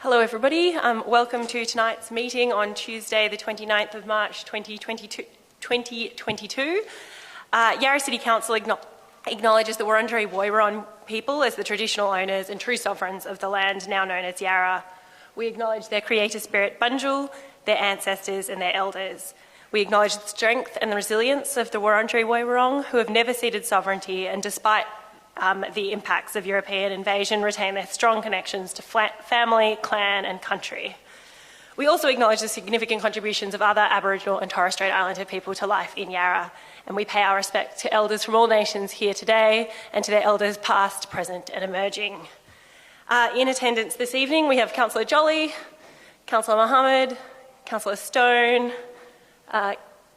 Hello everybody, welcome to tonight's meeting on Tuesday the 29th of March 2022. Yarra City Council acknowledges the Wurundjeri Woiwurrung people as the traditional owners and true sovereigns of the land now known as Yarra. We acknowledge their creator spirit Bunjil, their ancestors and their elders. We acknowledge the strength and the resilience of the Wurundjeri Woiwurrung who have never ceded sovereignty and despite the impacts of European invasion retain their strong connections to family, clan and country. We also acknowledge the significant contributions of other Aboriginal and Torres Strait Islander people to life in Yarra, and we pay our respect to elders from all nations here today and to their elders past, present and emerging. In attendance this evening we have Councillor Jolly, Councillor Mohammed, Councillor Stone,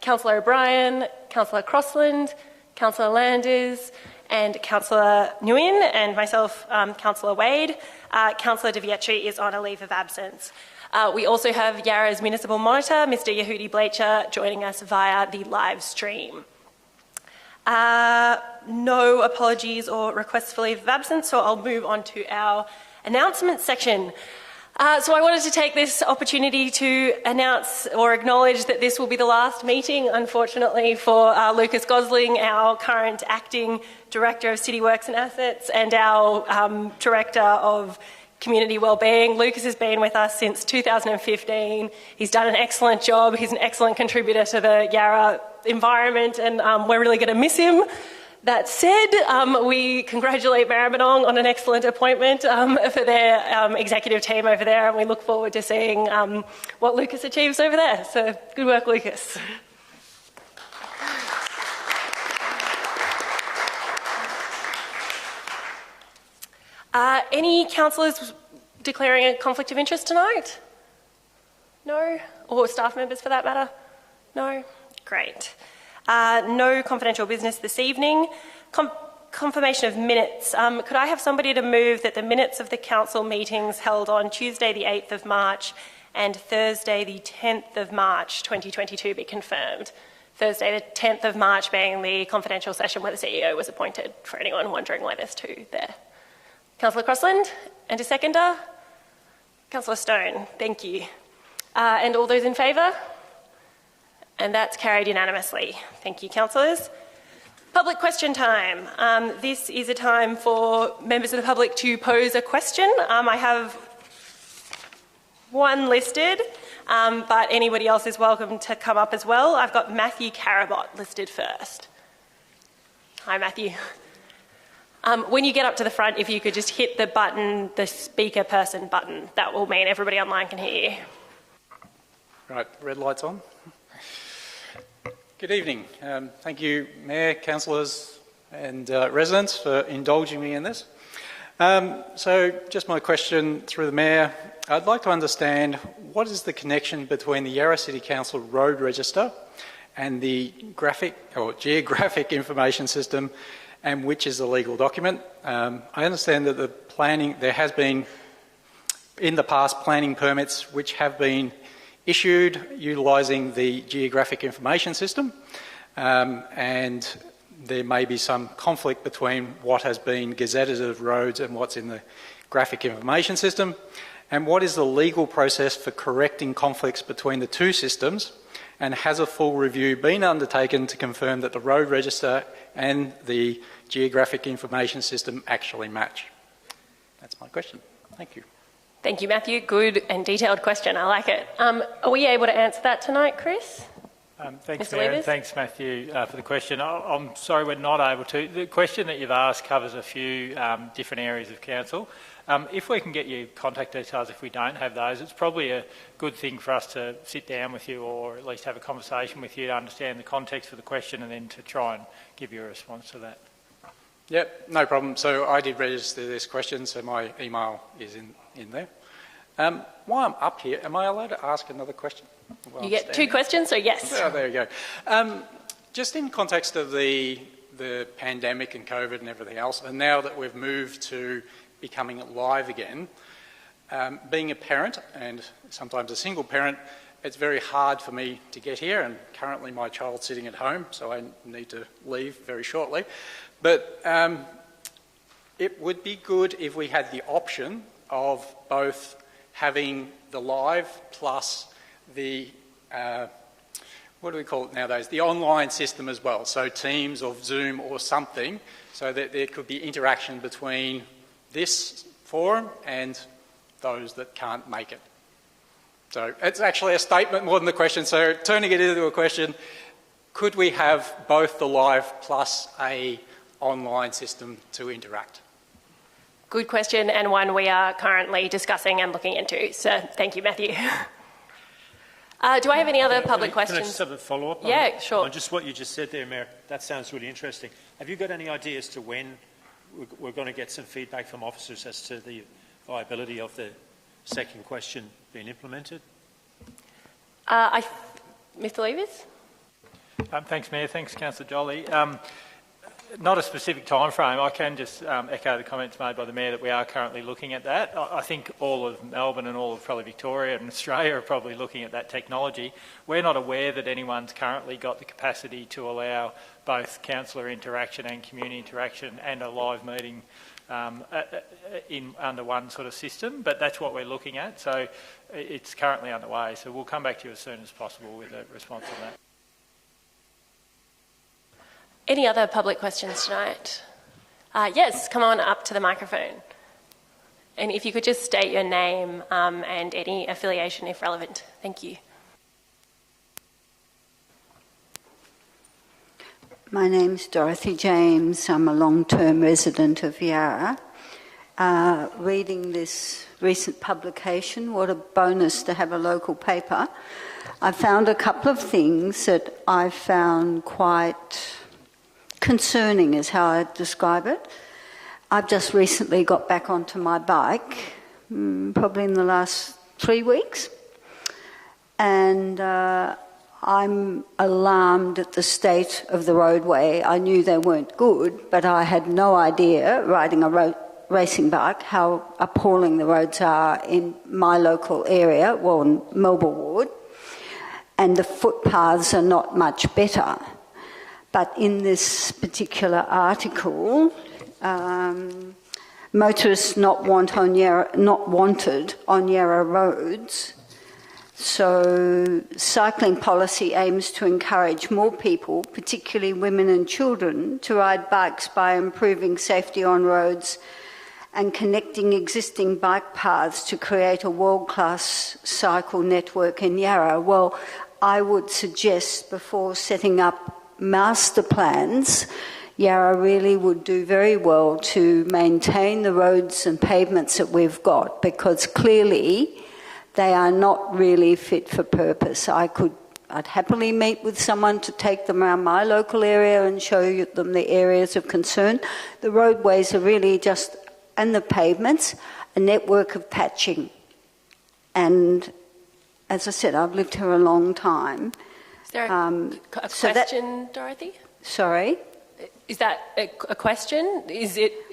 Councillor O'Brien, Councillor Crossland, Councillor Landers and Councillor Nguyen and myself, Councillor Wade. Councillor De Vietri is on a leave of absence. We also have Yarra's Municipal Monitor, Mr Yehudi Bleacher, joining us via the live stream. No apologies or requests for leave of absence, so I'll move on to our announcements section. So I wanted to take this opportunity to announce or acknowledge that this will be the last meeting, unfortunately, for Lucas Gosling, our current acting Director of City Works and Assets and our Director of Community Wellbeing. Lucas has been with us since 2015. He's done an excellent job. He's an excellent contributor to the Yarra environment and we're really going to miss him. That said, we congratulate Maribyrnong on an excellent appointment for their executive team over there, and we look forward to seeing what Lucas achieves over there. So good work, Lucas. Any councillors declaring a conflict of interest tonight? No? Or staff members for that matter? No? Great. No confidential business this evening. Confirmation of minutes. Could I have somebody to move that the minutes of the council meetings held on Tuesday the 8th of March and Thursday the 10th of March 2022 be confirmed? Thursday the 10th of March being the confidential session where the CEO was appointed, for anyone wondering why there's two there. Councillor Crossland, and a seconder? Councillor Stone, thank you. And all those in favour? And that's carried unanimously. Thank you, councillors. Public question time. This is a time for members of the public to pose a question. I have one listed, but anybody else is welcome to come up as well. I've got Matthew Carabot listed first. Hi, Matthew. When you get up to the front, if you could just hit the button, the speaker person button, that will mean everybody online can hear you. Right, red light's on. Good evening. Thank you, Mayor, councillors and residents for indulging me in this. So just my question through the Mayor. I'd like to understand what is the connection between the Yarra City Council Road Register and the Geographic Information System, and which is a legal document. I understand that there has been in the past planning permits which have been issued utilising the Geographic Information System, and there may be some conflict between what has been gazetted of roads and what's in the Graphic Information System, and what is the legal process for correcting conflicts between the two systems, and has a full review been undertaken to confirm that the road register and the Geographic Information System actually match? That's my question. Thank you. Thank you, Matthew. Good and detailed question. I like it. Are we able to answer that tonight, Chris? Thanks, Mayor, and thanks, Matthew, for the question. I'm sorry we're not able to. The question that you've asked covers a few different areas of council. If we can get you contact details, if we don't have those, it's probably a good thing for us to sit down with you or at least have a conversation with you to understand the context of the question and then to try and give you a response to that. Yep, no problem. So I did register this question, so my email is in there. While I'm up here, am I allowed to ask another question? You get two questions, so yes. Oh, there you go. Just in context of the pandemic and COVID and everything else, and now that we've moved to becoming live again, being a parent and sometimes a single parent, it's very hard for me to get here, and currently my child's sitting at home, so I need to leave very shortly. But it would be good if we had the option of both having the live plus the, what do we call it nowadays, the online system as well, so Teams or Zoom or something, so that there could be interaction between this forum and those that can't make it. So it's actually a statement more than a question, so turning it into a question, could we have both the live plus a online system to interact? Good question, and one we are currently discussing and looking into. So thank you, Matthew. Do I have any other public questions? Can I just have a follow-up? Yeah, sure. On just what you just said there, Mayor. That sounds really interesting. Have you got any idea as to when we're going to get some feedback from officers as to the viability of the second question being implemented? Mr. Levers? Thanks, Mayor. Thanks, Councillor Jolly. Not a specific time frame. I can just echo the comments made by the Mayor that we are currently looking at that. I think all of Melbourne and all of probably Victoria and Australia are probably looking at that technology. We're not aware that anyone's currently got the capacity to allow both councillor interaction and community interaction and a live meeting under one sort of system, but that's what we're looking at. So it's currently underway. So we'll come back to you as soon as possible with a response on that. Any other public questions tonight? Yes, come on up to the microphone. And if you could just state your name and any affiliation if relevant. Thank you. My name's Dorothy James. I'm a long-term resident of Yarra. Reading this recent publication, what a bonus to have a local paper. I found a couple of things that I found quite concerning is how I'd describe it. I've just recently got back onto my bike, probably in the last 3 weeks, and I'm alarmed at the state of the roadway. I knew they weren't good, but I had no idea, riding a racing bike, how appalling the roads are in my local area, well, in Melbourne Ward, and the footpaths are not much better. But in this particular article, motorists not wanted on Yarra roads. So cycling policy aims to encourage more people, particularly women and children, to ride bikes by improving safety on roads and connecting existing bike paths to create a world-class cycle network in Yarra. Well, I would suggest before setting up master plans, Yarra really would do very well to maintain the roads and pavements that we've got, because clearly they are not really fit for purpose. I'd happily meet with someone to take them around my local area and show them the areas of concern. The roadways are really just, and the pavements, a network of patching. And as I said, I've lived here a long time. Is there a question, Dorothy? Sorry? Is that a question?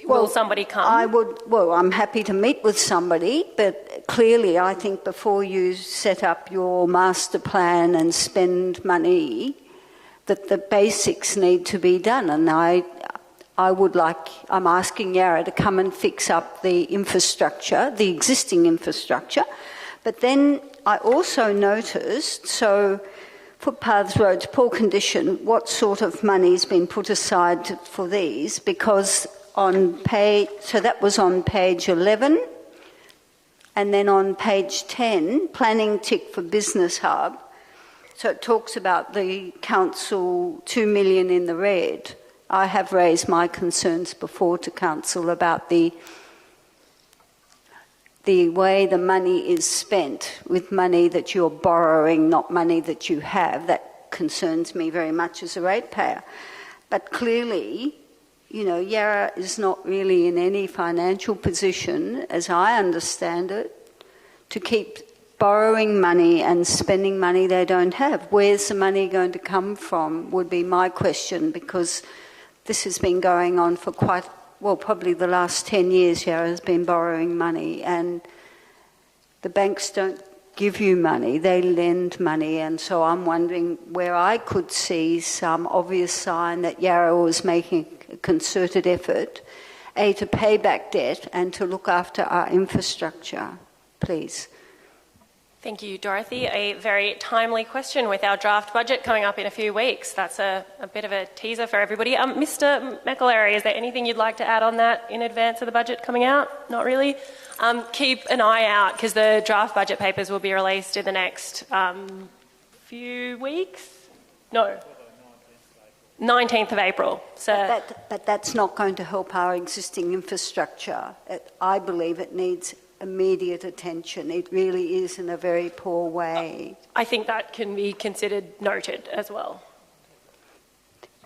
Will somebody come? I'm happy to meet with somebody, but clearly I think before you set up your master plan and spend money, that the basics need to be done. And I'm asking Yarra to come and fix up the infrastructure, the existing infrastructure. But then I also noticed, footpaths, roads, poor condition, what sort of money's been put aside for these? Because that was on page 11, and then on page 10, planning tick for business hub. So it talks about the council 2 million in the red. I have raised my concerns before to council about the way the money is spent, with money that you're borrowing, not money that you have. That concerns me very much as a ratepayer. But clearly, Yarra is not really in any financial position, as I understand it, to keep borrowing money and spending money they don't have. Where's the money going to come from, would be my question, because this has been going on for probably the last 10 years. Yarra has been borrowing money, and the banks don't give you money, they lend money. And so I'm wondering where I could see some obvious sign that Yarra was making a concerted effort, to pay back debt and to look after our infrastructure. please. Thank you, Dorothy. A very timely question with our draft budget coming up in a few weeks. That's a bit of a teaser for everybody. Mr McAlery, is there anything you'd like to add on that in advance of the budget coming out? Not really. Keep an eye out because the draft budget papers will be released in the next few weeks. No. 19th of April. So But that's not going to help our existing infrastructure. I believe it needs immediate attention. It really is in a very poor way. I think that can be considered noted as well.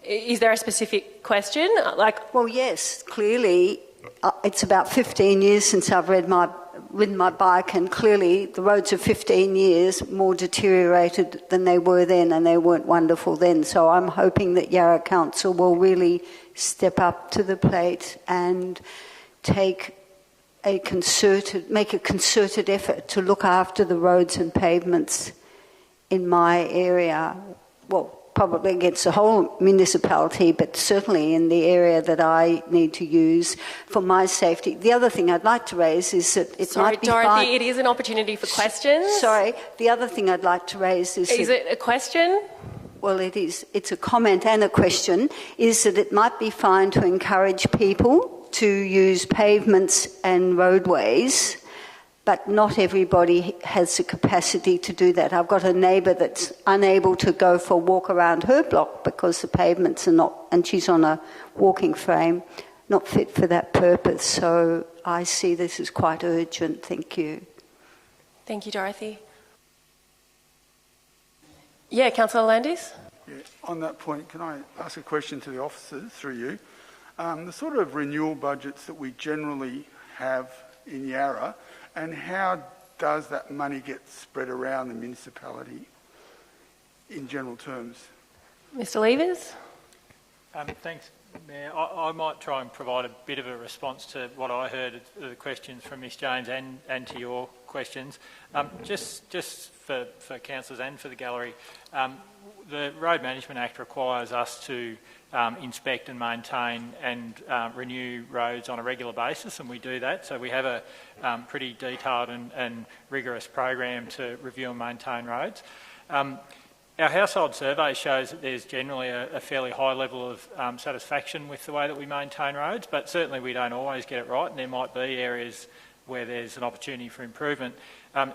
Is there a specific question? Well, yes, clearly it's about 15 years since I've ridden my bike, and clearly the roads are 15 years more deteriorated than they were then, and they weren't wonderful then. So I'm hoping that Yarra Council will really step up to the plate and make a concerted effort to look after the roads and pavements in my area. Well, probably against the whole municipality, but certainly in the area that I need to use for my safety. The other thing I'd like to raise is that it might be Dorothy, it is an opportunity for questions. Sorry, the other thing I'd like to raise is... Is it a question? Well, it is. It's a comment and a question, is that it might be fine to encourage people to use pavements and roadways, but not everybody has the capacity to do that. I've got a neighbour that's unable to go for a walk around her block because the pavements are not, and she's on a walking frame, not fit for that purpose. So I see this as quite urgent. Thank you. Thank you, Dorothy. Yeah, Councillor Landis? Yeah, on that point, can I ask a question to the officers through you? The sort of renewal budgets that we generally have in Yarra, and how does that money get spread around the municipality in general terms? Mr Levers? Thanks, Mayor. I might try and provide a bit of a response to what I heard, the questions from Ms Jones and to your questions. Just for councillors and for the gallery, the Road Management Act requires us to inspect and maintain and renew roads on a regular basis, and we do that. So we have a pretty detailed and rigorous program to review and maintain roads. Our household survey shows that there's generally a fairly high level of satisfaction with the way that we maintain roads, but certainly we don't always get it right, and there might be areas where there's an opportunity for improvement.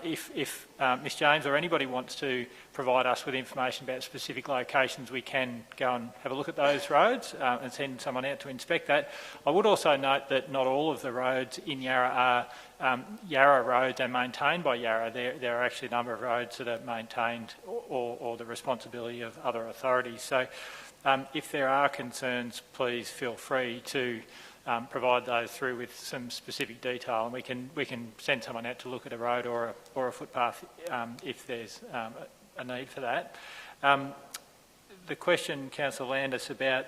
If Ms James or anybody wants to provide us with information about specific locations, we can go and have a look at those roads and send someone out to inspect that. I would also note that not all of the roads in Yarra are Yarra roads and maintained by Yarra. There are actually a number of roads that are maintained or the responsibility of other authorities. So if there are concerns, please feel free to provide those through with some specific detail, and we can send someone out to look at a road or a footpath if there's a need for that. The question, Councillor Landis, about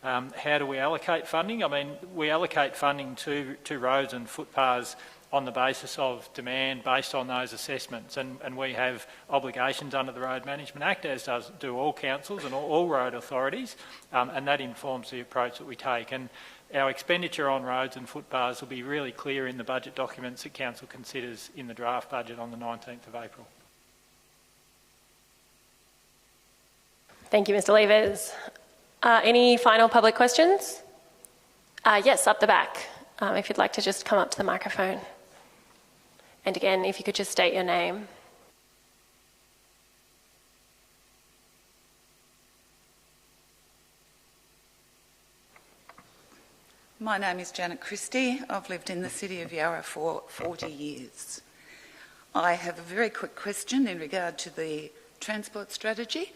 how do we allocate funding? I mean, we allocate funding to roads and footpaths on the basis of demand based on those assessments, and we have obligations under the Road Management Act, as do all councils and all road authorities, and that informs the approach that we take. And our expenditure on roads and footpaths will be really clear in the budget documents that Council considers in the draft budget on the 19th of April. Thank you, Mr Levers. Any final public questions? Yes, up the back, if you'd like to just come up to the microphone. And again, if you could just state your name. My name is Janet Christie. I've lived in the city of Yarra for 40 years. I have a very quick question in regard to the transport strategy.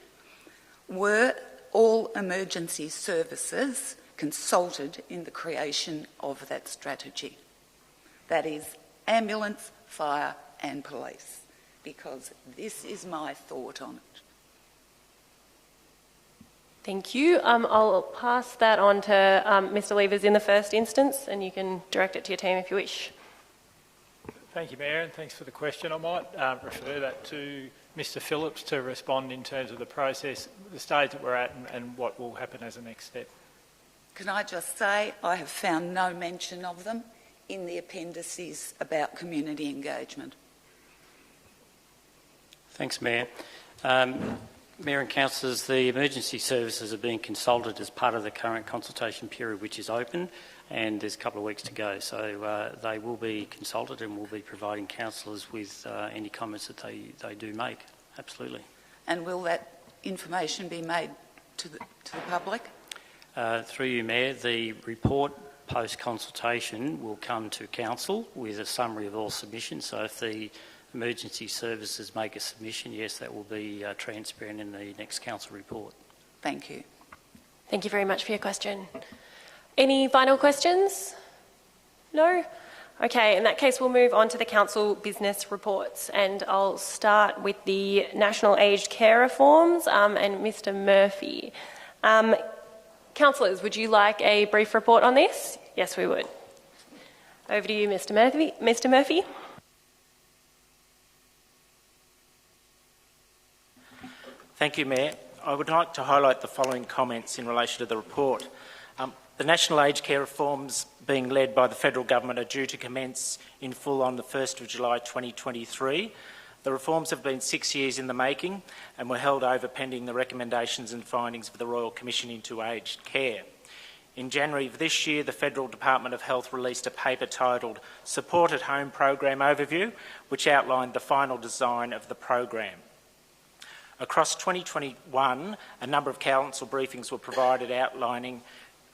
Were all emergency services consulted in the creation of that strategy? That is, ambulance, fire and police, because this is my thought on it. Thank you. I'll pass that on to Mr Levers in the first instance, and you can direct it to your team if you wish. Thank you, Mayor, and thanks for the question. I might refer that to Mr Phillips to respond in terms of the process, the stage that we're at and what will happen as a next step. Can I just say I have found no mention of them in the appendices about community engagement. Thanks, Mayor. Mayor and councillors, the emergency services are being consulted as part of the current consultation period, which is open, and there's a couple of weeks to go. So they will be consulted and will be providing councillors with any comments that they do make. Absolutely. And will that information be made to the public? Through you, Mayor, the report post-consultation will come to council with a summary of all submissions. So if the emergency services make a submission, yes, that will be transparent in the next council report. Thank you. Thank you very much for your question. Any final questions? No? Okay, in that case we'll move on to the council business reports, and I'll start with the national aged care reforms and Mr Murphy. Councillors, would you like a brief report on this? Yes, we would. Over to you, Mr Murphy. Mr Murphy. Thank you, Mayor. I would like to highlight the following comments in relation to the report. The national aged care reforms being led by the federal government are due to commence in full on the 1st of July 2023. The reforms have been 6 years in the making and were held over pending the recommendations and findings of the Royal Commission into Aged Care. In January of this year, the Federal Department of Health released a paper titled Support at Home Program Overview, which outlined the final design of the program. Across 2021, a number of council briefings were provided outlining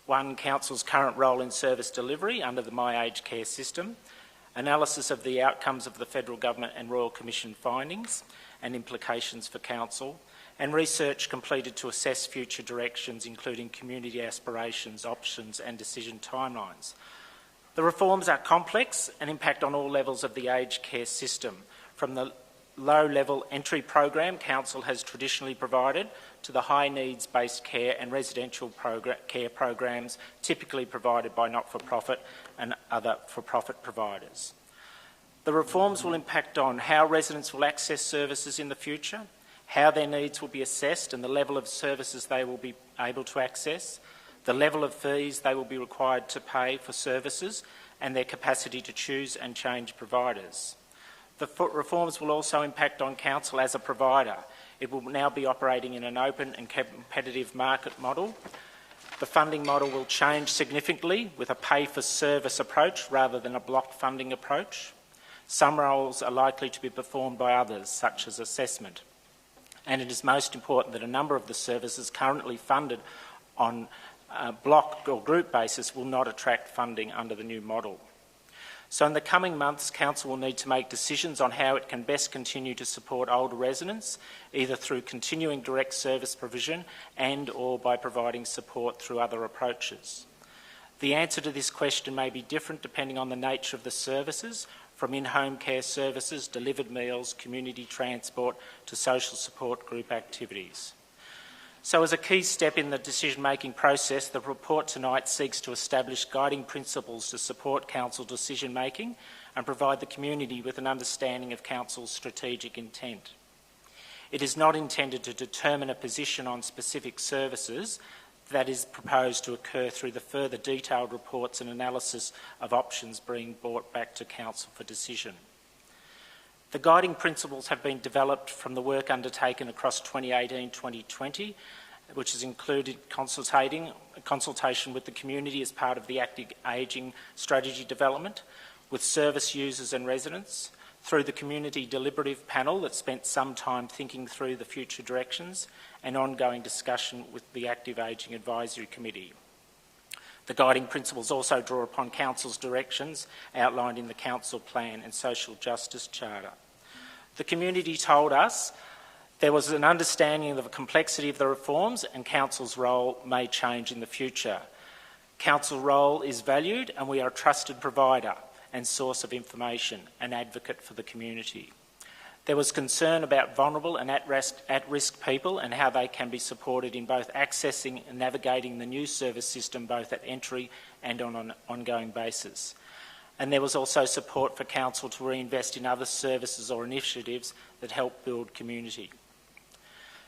one, council's current role in service delivery under the My Aged Care system, analysis of the outcomes of the federal government and Royal Commission findings and implications for council, and research completed to assess future directions, including community aspirations, options and decision timelines. The reforms are complex and impact on all levels of the aged care system, from the low-level entry program council has traditionally provided to the high needs-based care and residential care programs typically provided by not-for-profit and other for-profit providers. The reforms will impact on how residents will access services in the future, how their needs will be assessed and the level of services they will be able to access, the level of fees they will be required to pay for services and their capacity to choose and change providers. The reforms will also impact on council as a provider. It will now be operating in an open and competitive market model. The funding model will change significantly with a pay-for-service approach rather than a block funding approach. Some roles are likely to be performed by others, such as assessment. And it is most important that a number of the services currently funded on a block or group basis will not attract funding under the new model. So in the coming months, council will need to make decisions on how it can best continue to support older residents, either through continuing direct service provision and or by providing support through other approaches. The answer to this question may be different depending on the nature of the services, from in-home care services, delivered meals, community transport to social support group activities. So as a key step in the decision-making process, the report tonight seeks to establish guiding principles to support council decision-making and provide the community with an understanding of council's strategic intent. It is not intended to determine a position on specific services. That is proposed to occur through the further detailed reports and analysis of options being brought back to council for decision. The guiding principles have been developed from the work undertaken across 2018-2020, which has included consultation with the community as part of the active ageing strategy development, with service users and residents, through the community deliberative panel that spent some time thinking through the future directions, and ongoing discussion with the Active Ageing Advisory Committee. The guiding principles also draw upon council's directions outlined in the council plan and social justice charter. The community told us there was an understanding of the complexity of the reforms and council's role may change in the future. Council role is valued and we are a trusted provider and source of information and advocate for the community. There was concern about vulnerable and at-risk people and how they can be supported in both accessing and navigating the new service system both at entry and on an ongoing basis. And there was also support for council to reinvest in other services or initiatives that help build community.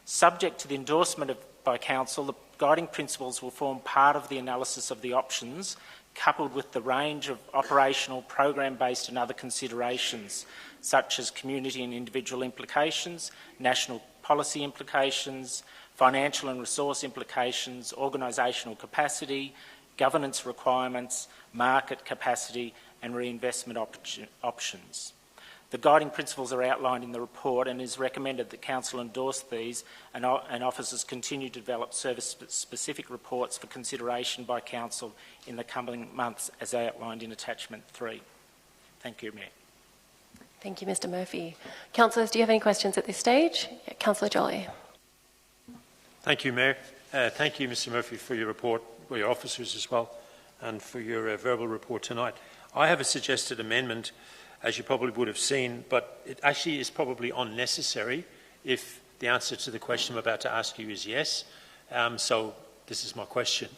Subject to the endorsement by council, the guiding principles will form part of the analysis of the options coupled with the range of operational, program-based and other considerations, such as community and individual implications, national policy implications, financial and resource implications, organisational capacity, governance requirements, market capacity and reinvestment options. The guiding principles are outlined in the report, and it is recommended that Council endorse these and officers continue to develop service-specific reports for consideration by Council in the coming months as outlined in Attachment 3. Thank you, Mayor. Thank you, Mr Murphy. Councillors, do you have any questions at this stage? Yeah, Councillor Jolly. Thank you, Mayor. Thank you, Mr Murphy, for your report, for your officers as well, and for your verbal report tonight. I have a suggested amendment, as you probably would have seen, but it actually is probably unnecessary if the answer to the question I'm about to ask you is yes. So this is my question.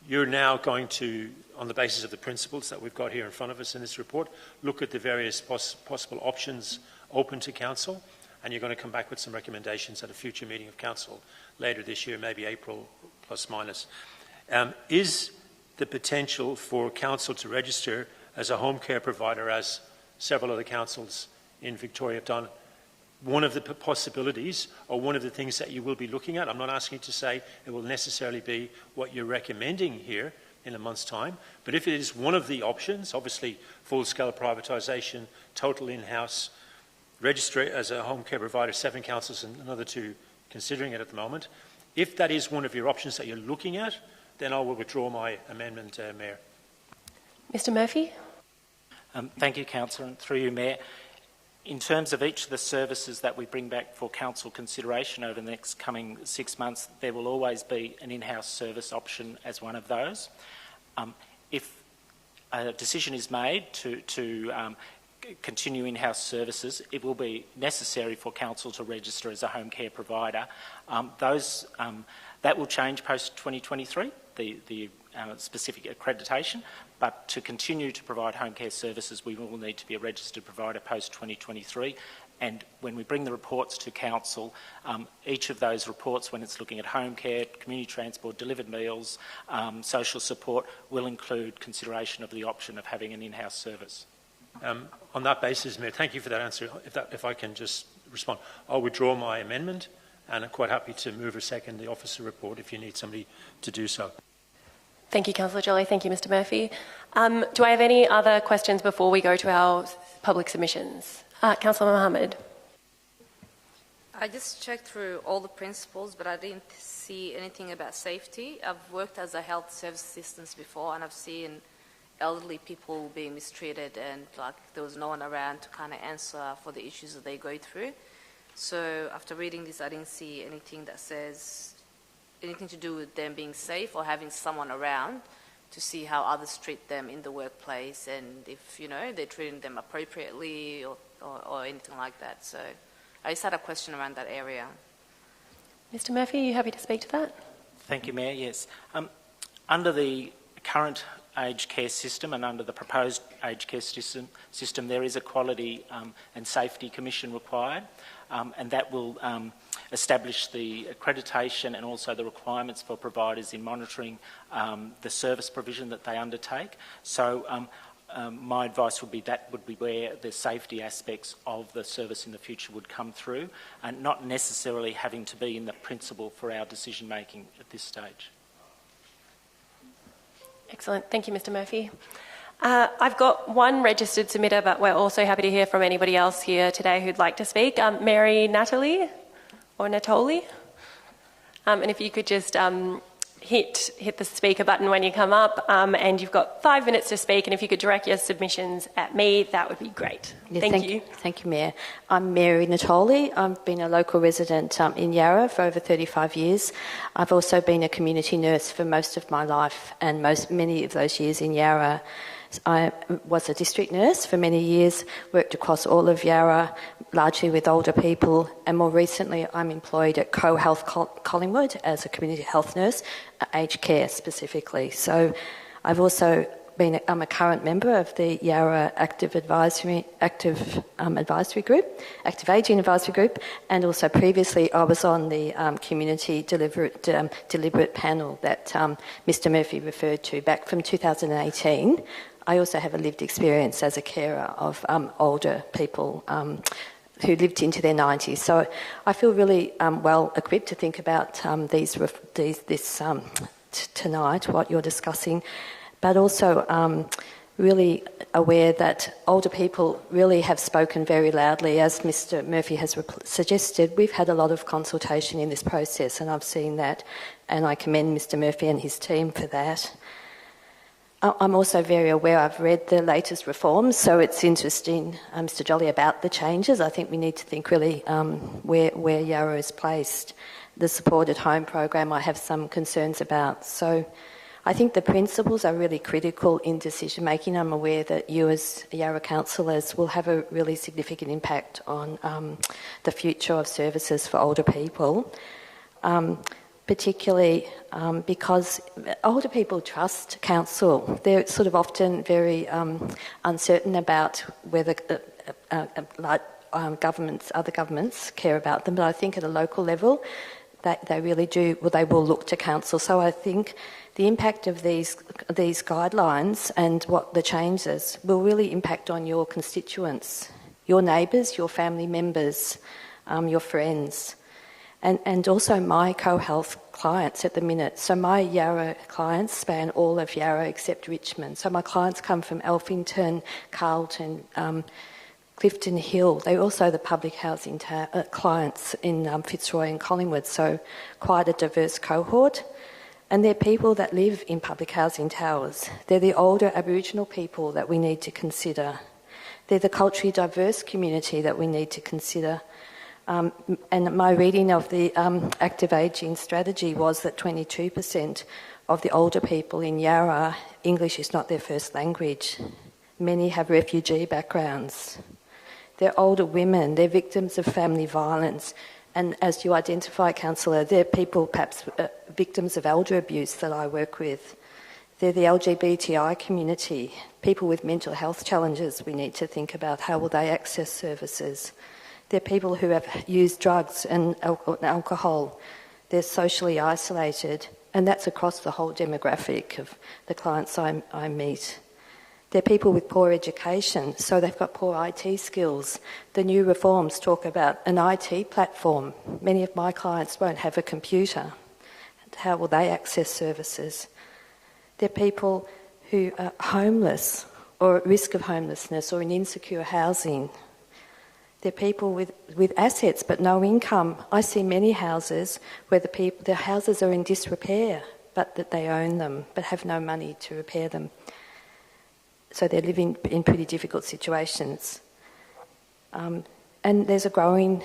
You're now going to, on the basis of the principles that we've got here in front of us in this report, look at the various possible options open to Council, and you're going to come back with some recommendations at a future meeting of Council later this year, maybe April plus minus. Is the potential for Council to register as a home care provider, as several other councils in Victoria have done, one of the possibilities or one of the things that you will be looking at? I'm not asking you to say it will necessarily be what you're recommending here in a month's time, but if it is one of the options, obviously full-scale privatisation, total in-house, register as a home care provider, 7 councils and another 2 considering it at the moment. If that is one of your options that you're looking at, then I will withdraw my amendment, Mayor. Mr Murphy? Thank you, Councillor, and through you, Mayor. In terms of each of the services that we bring back for Council consideration over the next coming 6 months, there will always be an in-house service option as one of those. If a decision is made to continue in-house services, it will be necessary for Council to register as a home care provider. That will change post-2023, the specific accreditation, but to continue to provide home care services, we will need to be a registered provider post-2023. And when we bring the reports to Council, each of those reports, when it's looking at home care, community transport, delivered meals, social support, will include consideration of the option of having an in-house service. On that basis, Mayor, thank you for that answer. If I can just respond, I'll withdraw my amendment, and I'm quite happy to move or second the officer report if you need somebody to do so. Thank you, Councillor Jolly. Thank you, Mr Murphy. Do I have any other questions before we go to our public submissions? Councillor Mohammed. I just checked through all the principles, but I didn't see anything about safety. I've worked as a health service assistant before, and I've seen elderly people being mistreated, and like there was no one around to kind of answer for the issues that they go through. So after reading this, I didn't see anything that says anything to do with them being safe or having someone around to see how others treat them in the workplace, and if, you know, they're treating them appropriately or anything like that. So I just had a question around that area. Mr Murphy, are you happy to speak to that? Thank you, Mayor. Yes. Under the current aged care system and under the proposed aged care system, there is a quality and safety commission required, and that will establish the accreditation and also the requirements for providers in monitoring the service provision that they undertake. So my advice would be that would be where the safety aspects of the service in the future would come through, and not necessarily having to be in the principle for our decision making at this stage. Excellent. Thank you, Mr Murphy. I've got one registered submitter, but we're also happy to hear from anybody else here today who'd like to speak. Mary Natoli, or Natoli. And if you could just hit the speaker button when you come up, and you've got 5 minutes to speak, and if you could direct your submissions at me, that would be great. Yeah, thank you. Thank you, Mayor. I'm Mary Natoli. I've been a local resident in Yarra for over 35 years. I've also been a community nurse for most of my life, and many of those years in Yarra. I was a district nurse for many years, worked across all of Yarra, largely with older people, and more recently I'm employed at Co-Health Collingwood as a community health nurse, aged care specifically. So I've also I'm a current member of the Yarra Active Ageing Advisory Group, and also previously I was on the community deliberate panel that Mr. Murphy referred to back from 2018. I also have a lived experience as a carer of older people who lived into their 90s. So I feel really well equipped to think about tonight, what you're discussing, but also really aware that older people really have spoken very loudly. As Mr. Murphy has suggested, we've had a lot of consultation in this process, and I've seen that, and I commend Mr. Murphy and his team for that. I'm also very aware, I've read the latest reforms, so it's interesting, Mr. Jolly, about the changes. I think we need to think really where Yarra is placed. The supported home program I have some concerns about. So I think the principles are really critical in decision making. I'm aware that you as Yarra councillors will have a really significant impact on the future of services for older people. Particularly because older people trust council. They're sort of often very uncertain about whether other governments care about them, but I think at a local level they really do, well, they will look to council. So I think the impact of these guidelines and what the changes will really impact on your constituents, your neighbours, your family members, your friends. And also my co-health clients at the minute. So my Yarra clients span all of Yarra except Richmond. So my clients come from Alphington, Carlton, Clifton Hill. They're also the public housing clients in Fitzroy and Collingwood. So quite a diverse cohort. And they're people that live in public housing towers. They're the older Aboriginal people that we need to consider. They're the culturally diverse community that we need to consider. And my reading of the active ageing strategy was that 22% of the older people in Yarra, English is not their first language. Many have refugee backgrounds. They're older women, they're victims of family violence, and as you identify, Councillor, they're people perhaps victims of elder abuse that I work with. They're the LGBTI community, people with mental health challenges we need to think about how will they access services. They're people who have used drugs and alcohol. They're socially isolated, and that's across the whole demographic of the clients I meet. They're people with poor education, so they've got poor IT skills. The new reforms talk about an IT platform. Many of my clients won't have a computer. How will they access services? They're people who are homeless or at risk of homelessness or in insecure housing. They're people with assets but no income. I see many houses where the houses are in disrepair, but that they own them, but have no money to repair them. So they're living in pretty difficult situations. And there's a growing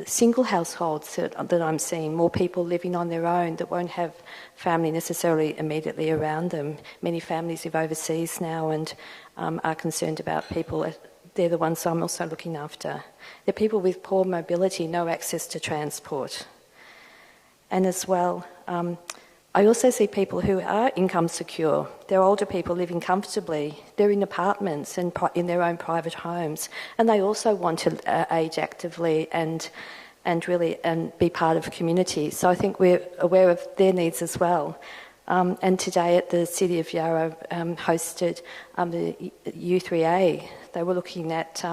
single households that I'm seeing, more people living on their own that won't have family necessarily immediately around them. Many families live overseas now and are concerned about people. They're the ones I'm also looking after. They're people with poor mobility, no access to transport. And as well, I also see people who are income secure. They're older people living comfortably. They're in apartments and in their own private homes. And they also want to age actively and really be part of a community. So I think we're aware of their needs as well. And today at the City of Yarra hosted the U3A. They were looking at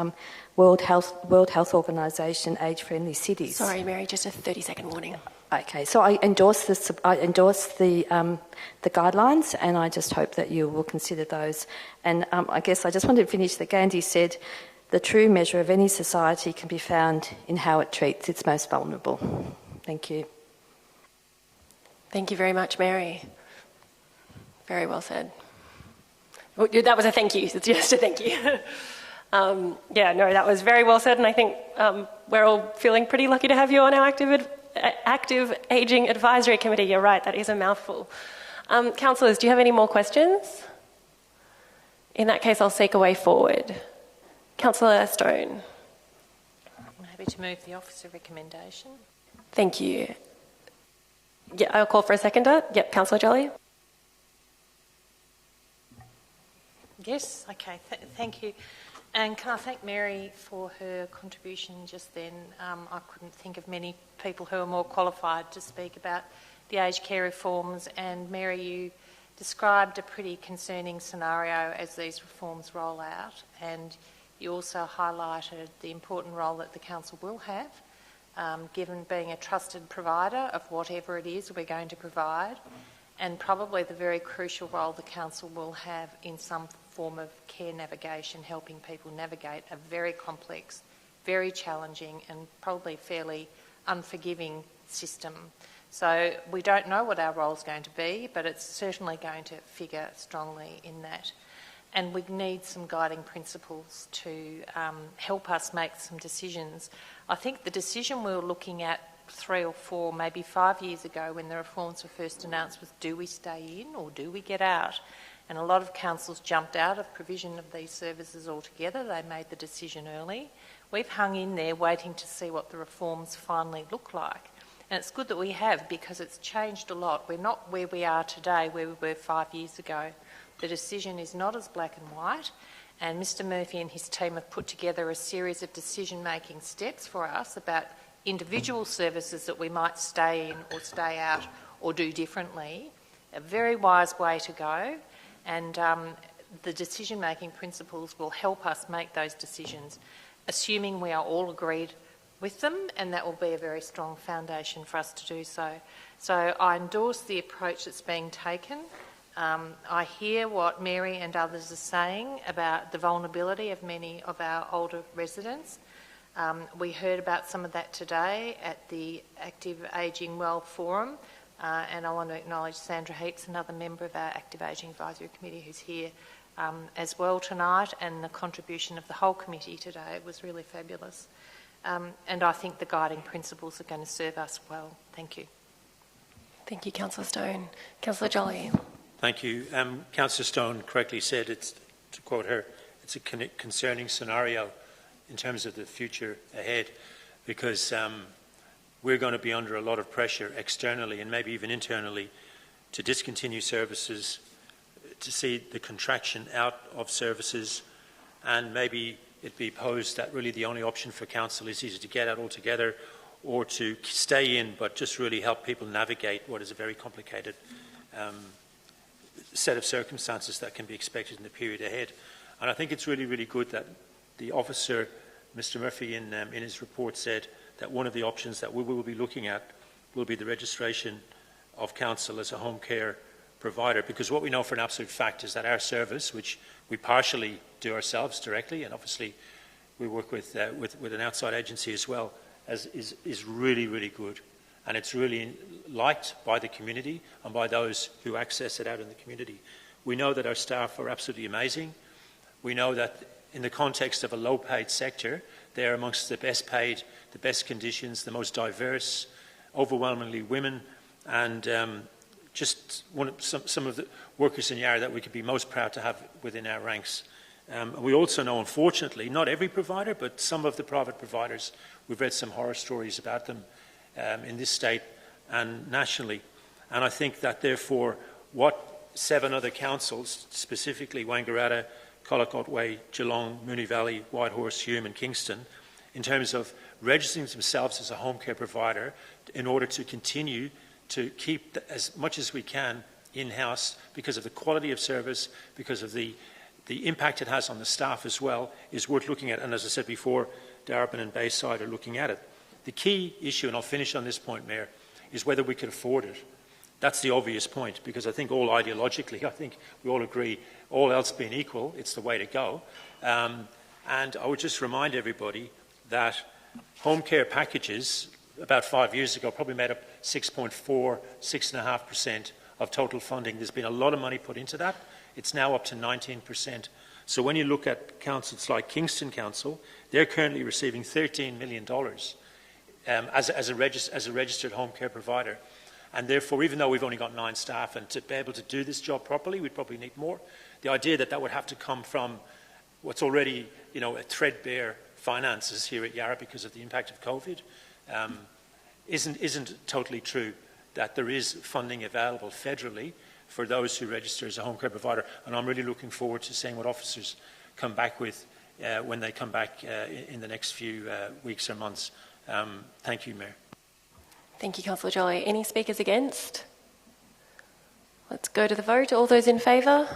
World Health Organisation age-friendly cities. Sorry, Mary, just a 30-second warning. Okay, so I endorse the guidelines, and I just hope that you will consider those. And I guess I just wanted to finish that Gandhi said, the true measure of any society can be found in how it treats its most vulnerable. Thank you. Thank you very much, Mary. Very well said. Oh, that was a thank you. It's just a thank you. That was very well said, and I think we're all feeling pretty lucky to have you on our Active Ageing Advisory Committee. You're right, that is a mouthful. Councillors, do you have any more questions? In that case, I'll seek a way forward. Councillor Stone. I'm happy to move the officer recommendation. Thank you. Yeah, I'll call for a seconder. Yep, Councillor Jolly. Yes, okay, thank you. And can I thank Mary for her contribution just then? I couldn't think of many people who are more qualified to speak about the aged care reforms, and Mary, you described a pretty concerning scenario as these reforms roll out, and you also highlighted the important role that the council will have, given being a trusted provider of whatever it is we're going to provide, and probably the very crucial role the council will have in some form of care navigation, helping people navigate a very complex, very challenging and probably fairly unforgiving system. So we don't know what our role is going to be, but it's certainly going to figure strongly in that. And we need some guiding principles to help us make some decisions. I think the decision we were looking at 3 or 4, maybe 5 years ago when the reforms were first announced was, do we stay in or do we get out? And a lot of councils jumped out of provision of these services altogether. They made the decision early. We've hung in there waiting to see what the reforms finally look like. And it's good that we have, because it's changed a lot. We're not where we are today, where we were 5 years ago. The decision is not as black and white, and Mr Murphy and his team have put together a series of decision-making steps for us about individual services that we might stay in or stay out or do differently. A very wise way to go, and the decision-making principles will help us make those decisions, assuming we are all agreed with them, and that will be a very strong foundation for us to do so. So I endorse the approach that's being taken. I hear what Mary and others are saying about the vulnerability of many of our older residents. We heard about some of that today at the Active Ageing Well Forum, and I want to acknowledge Sandra Heaps, another member of our Active Ageing Advisory Committee, who's here as well tonight, and the contribution of the whole committee today. It was really fabulous. And I think the guiding principles are going to serve us well. Thank you. Thank you, Councillor Stone. Councillor Jolly. Thank you. Councillor Stone correctly said, to quote her, it's a concerning scenario in terms of the future ahead, because we're going to be under a lot of pressure externally and maybe even internally to discontinue services, to see the contraction out of services, and maybe it be posed that really the only option for council is either to get out altogether or to stay in but just really help people navigate what is a very complicated set of circumstances that can be expected in the period ahead. And I think it's really, really good that the officer, Mr Murphy, in his report said that one of the options that we will be looking at will be the registration of council as a home care provider, because what we know for an absolute fact is that our service, which we partially do ourselves directly, and obviously we work with an outside agency as well, is really, really good. And it's really liked by the community and by those who access it out in the community. We know that our staff are absolutely amazing. We know that in the context of a low-paid sector, they're amongst the best paid, the best conditions, the most diverse, overwhelmingly women, and just some of the workers in Yarra that we could be most proud to have within our ranks. We also know, unfortunately, not every provider, but some of the private providers, we've read some horror stories about them in this state and nationally. And I think that, therefore, what 7 other councils, specifically Wangaratta, Colac Otway, Geelong, Moonee Valley, Whitehorse, Hume and Kingston, in terms of registering themselves as a home care provider in order to continue to keep as much as we can in-house because of the quality of service, because of the impact it has on the staff as well, is worth looking at. And as I said before, Darabin and Bayside are looking at it. The key issue, and I'll finish on this point, Mayor, is whether we can afford it. That's the obvious point, because I think all ideologically, I think we all agree, all else being equal, it's the way to go. And I would just remind everybody that home care packages, about 5 years ago, probably made up 6.5% of total funding. There's been a lot of money put into that. It's now up to 19%. So when you look at councils like Kingston Council, they're currently receiving $13 million as a registered home care provider. And therefore, even though we've only got 9 staff, and to be able to do this job properly, we'd probably need more. The idea that that would have to come from what's already, a threadbare finances here at Yarra because of the impact of COVID isn't totally true. That there is funding available federally for those who register as a home care provider, and I'm really looking forward to seeing what officers come back with when they come back in the next few weeks or months. Thank you, Mayor. Thank you, Councillor Jolly. Any speakers against? Let's go to the vote. All those in favour?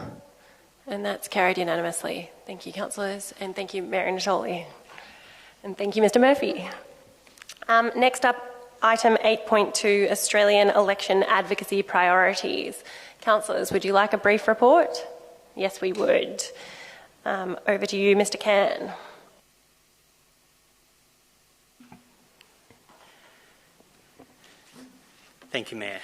And that's carried unanimously. Thank you, councillors, and thank you, Mayor Natoli. And thank you, Mr Murphy. Next up, item 8.2, Australian Election Advocacy Priorities. Councillors, would you like a brief report? Yes, we would. Over to you, Mr Can. Thank you, Mayor.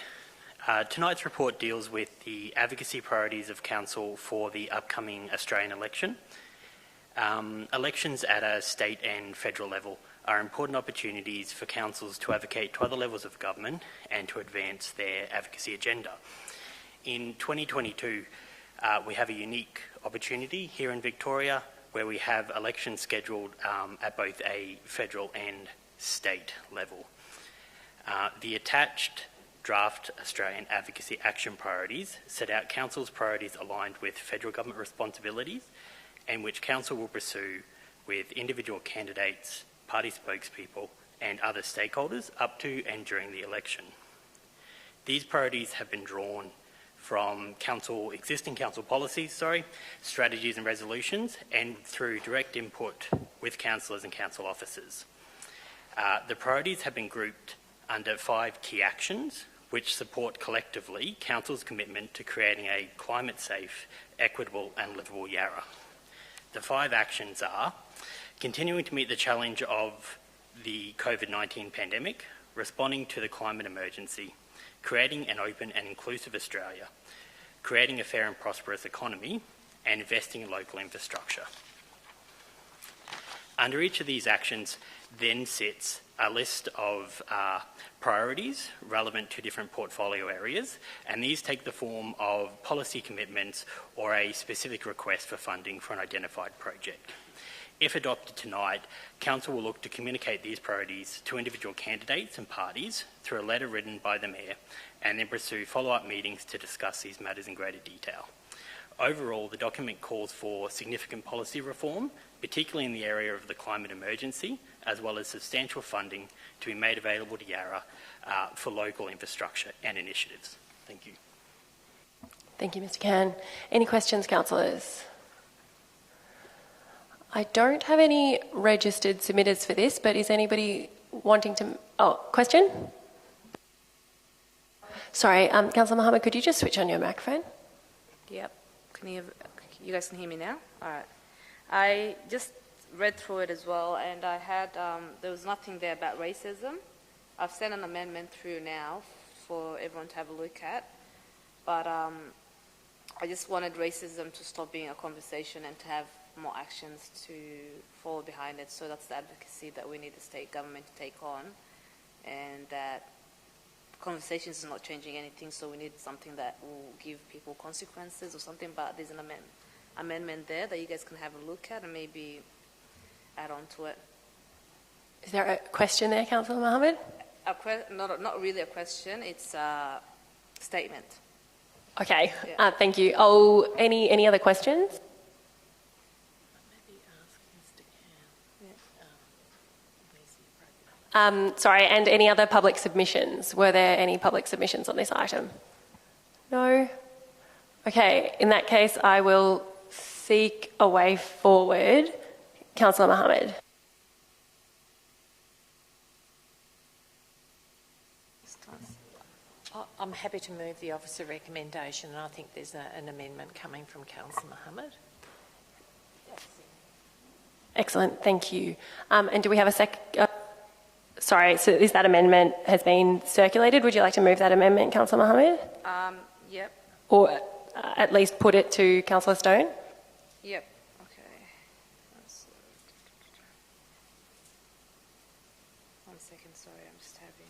Tonight's report deals with the advocacy priorities of Council for the upcoming Australian election. Elections at a state and federal level are important opportunities for councils to advocate to other levels of government and to advance their advocacy agenda. In 2022, we have a unique opportunity here in Victoria where we have elections scheduled at both a federal and state level. The attached draft Australian Advocacy Action Priorities set out Council's priorities aligned with federal government responsibilities and which Council will pursue with individual candidates, party spokespeople and other stakeholders up to and during the election. These priorities have been drawn from existing council policies, strategies and resolutions, and through direct input with councillors and council officers. The priorities have been grouped under 5 key actions which support collectively Council's commitment to creating a climate-safe, equitable and livable Yarra. The 5 actions are continuing to meet the challenge of the COVID-19 pandemic, responding to the climate emergency, creating an open and inclusive Australia, creating a fair and prosperous economy, and investing in local infrastructure. Under each of these actions then sits a list of priorities relevant to different portfolio areas, and these take the form of policy commitments or a specific request for funding for an identified project. If adopted tonight, Council will look to communicate these priorities to individual candidates and parties through a letter written by the Mayor and then pursue follow-up meetings to discuss these matters in greater detail. Overall, the document calls for significant policy reform, particularly in the area of the climate emergency, as well as substantial funding to be made available to Yarra for local infrastructure and initiatives. Thank you. Thank you, Mr Can. Any questions, councillors? I don't have any registered submitters for this, but is anybody wanting to... Oh, question? Sorry, Councillor Mohammed, could you just switch on your microphone? Yep. You guys can hear me now? All right. I just read through it as well, and I had, there was nothing there about racism. I've sent an amendment through now for everyone to have a look at, but I just wanted racism to stop being a conversation and to have more actions to follow behind it. So that's the advocacy that we need the state government to take on, and that conversations are not changing anything, so we need something that will give people consequences or something, but there's an amendment there that you guys can have a look at and maybe add on to it. Is there a question there, Councillor Mohammed? Not really a question, it's a statement. Okay, Yeah. Thank you. Oh, any other questions? Sorry, and any other public submissions? Were there any public submissions on this item? No? Okay, in that case, I will seek a way forward. Councillor Mohammed. I'm happy to move the officer recommendation, and I think there's an amendment coming from Councillor Mohammed. Excellent, thank you. And do we have a sorry, so is that amendment has been circulated? Would you like to move that amendment, Councillor Mohammed? Yep. Or at least put it to Councillor Stone? Yep. Okay. One second, sorry, I'm just having...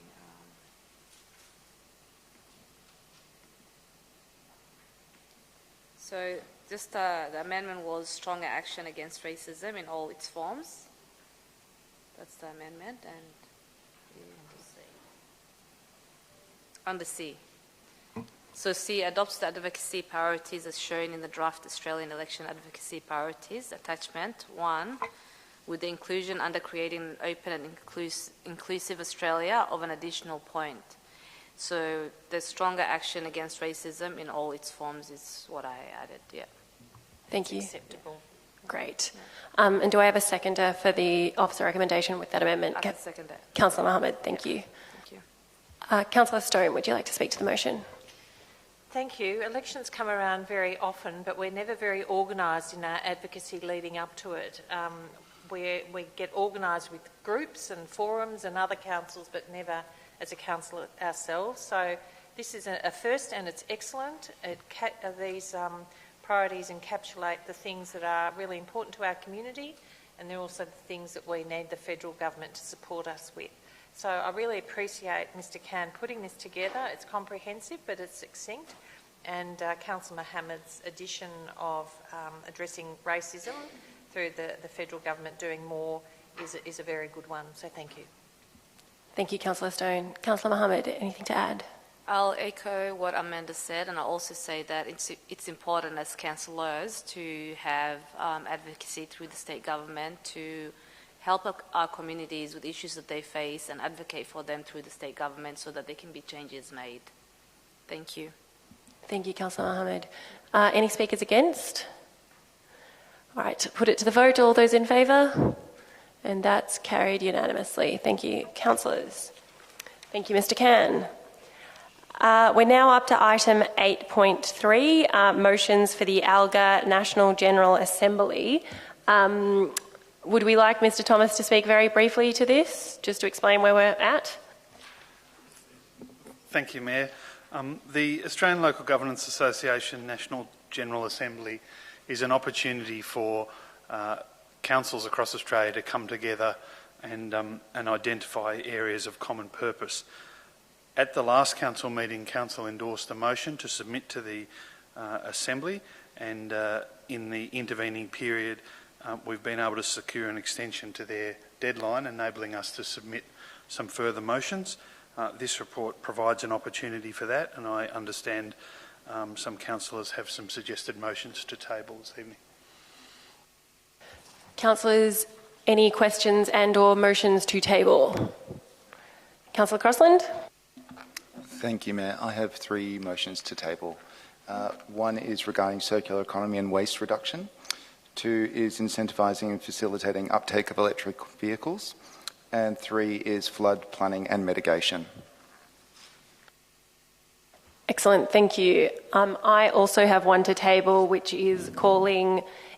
So just the amendment was stronger action against racism in all its forms. That's the amendment, and on the C. So C, adopts the advocacy priorities as shown in the draft Australian election advocacy priorities, attachment 1, with the inclusion under creating an open and inclusive Australia of an additional point. So the stronger action against racism in all its forms is what I added, yeah. Thank you. Acceptable. Great. And do I have a seconder for the officer recommendation with that amendment? I can second it. Councillor Mohammed, thank you. Thank you. Councillor Stone, would you like to speak to the motion? Thank you. Elections come around very often, but we're never very organised in our advocacy leading up to it. We get organised with groups and forums and other councils, but never as a council ourselves. So this is a first, and it's excellent. These priorities encapsulate the things that are really important to our community, and they're also the things that we need the federal government to support us with. So I really appreciate Mr Khan putting this together. It's comprehensive, but it's succinct. And Councillor Mohammed's addition of addressing racism through the federal government doing more is a very good one. So thank you. Thank you, Councillor Stone. Councillor Mohammed, anything to add? I'll echo what Amanda said, and I'll also say that it's important as councillors to have advocacy through the state government to help our communities with issues that they face and advocate for them through the state government so that there can be changes made. Thank you. Thank you, Councillor Mohammed. Any speakers against? All right, put it to the vote. All those in favour? And that's carried unanimously. Thank you, councillors. Thank you, Mr Khan. We're now up to item 8.3, motions for the ALGA National General Assembly. Would we like Mr Thomas to speak very briefly to this, just to explain where we're at? Thank you, Mayor. The Australian Local Governance Association National General Assembly is an opportunity for councils across Australia to come together and identify areas of common purpose. At the last council meeting, council endorsed a motion to submit to the Assembly, and in the intervening period we've been able to secure an extension to their deadline, enabling us to submit some further motions. This report provides an opportunity for that, and I understand some councillors have some suggested motions to table this evening. Councillors, any questions and or motions to table? Councillor Crossland? Thank you, Mayor. I have 3 motions to table. One is regarding circular economy and waste reduction. 2 is incentivising and facilitating uptake of electric vehicles. And 3 is flood planning and mitigation. Excellent, thank you. I also have one to table, which is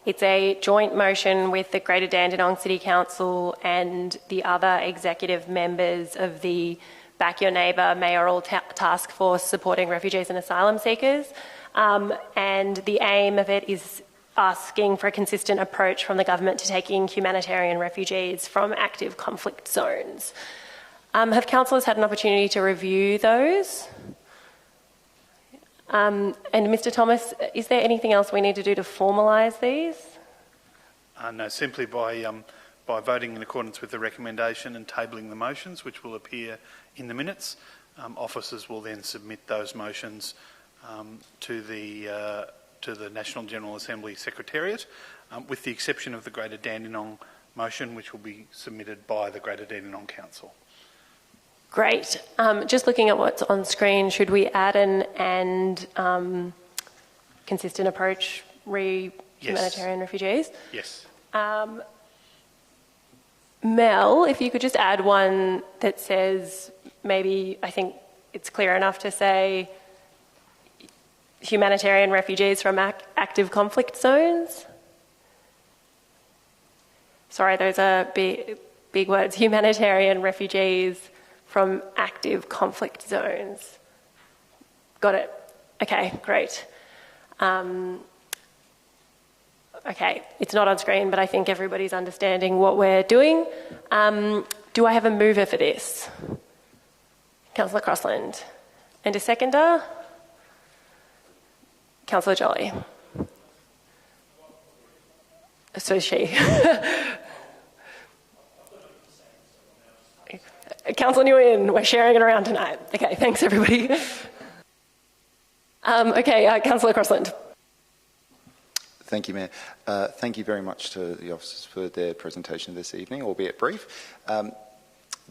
it's a joint motion with the Greater Dandenong City Council and the other executive members of the Back Your Neighbour Mayoral Task Force supporting refugees and asylum seekers. And the aim of it is asking for a consistent approach from the government to taking humanitarian refugees from active conflict zones. Have councillors had an opportunity to review those? And Mr Thomas, is there anything else we need to do to formalise these? No, simply by voting in accordance with the recommendation and tabling the motions, which will appear in the minutes. Officers will then submit those motions to the National General Assembly Secretariat, with the exception of the Greater Dandenong motion, which will be submitted by the Greater Dandenong Council. Great. Just looking at what's on screen, should we add an consistent approach humanitarian refugees? Yes. Mel, if you could just add one that says, maybe I think it's clear enough to say humanitarian refugees from active conflict zones. Sorry, those are big words. Humanitarian refugees from active conflict zones. Got it. Okay, great. Okay, it's not on screen, but I think everybody's understanding what we're doing. Do I have a mover for this? Councillor Crossland. And a seconder? Councillor Jolly. So she. Councillor Nguyen, we're sharing it around tonight. Okay, thanks everybody. Councillor Crossland. Thank you, Mayor. Thank you very much to the officers for their presentation this evening, albeit brief.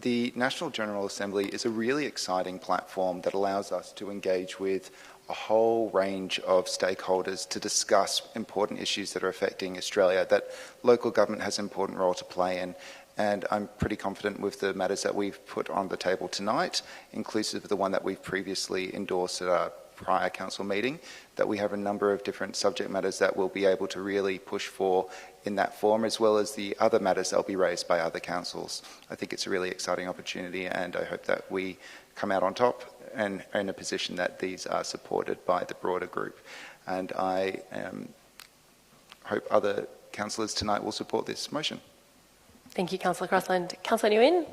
The National General Assembly is a really exciting platform that allows us to engage with a whole range of stakeholders to discuss important issues that are affecting Australia, that local government has an important role to play in. And I'm pretty confident with the matters that we've put on the table tonight, inclusive of the one that we've previously endorsed at our prior council meeting, that we have a number of different subject matters that we'll be able to really push for in that forum, as well as the other matters that will be raised by other councils. I think it's a really exciting opportunity, and I hope that we come out on top and in a position that these are supported by the broader group. And I hope other councillors tonight will support this motion. Thank you, Councillor Crossland. Councillor Nguyen.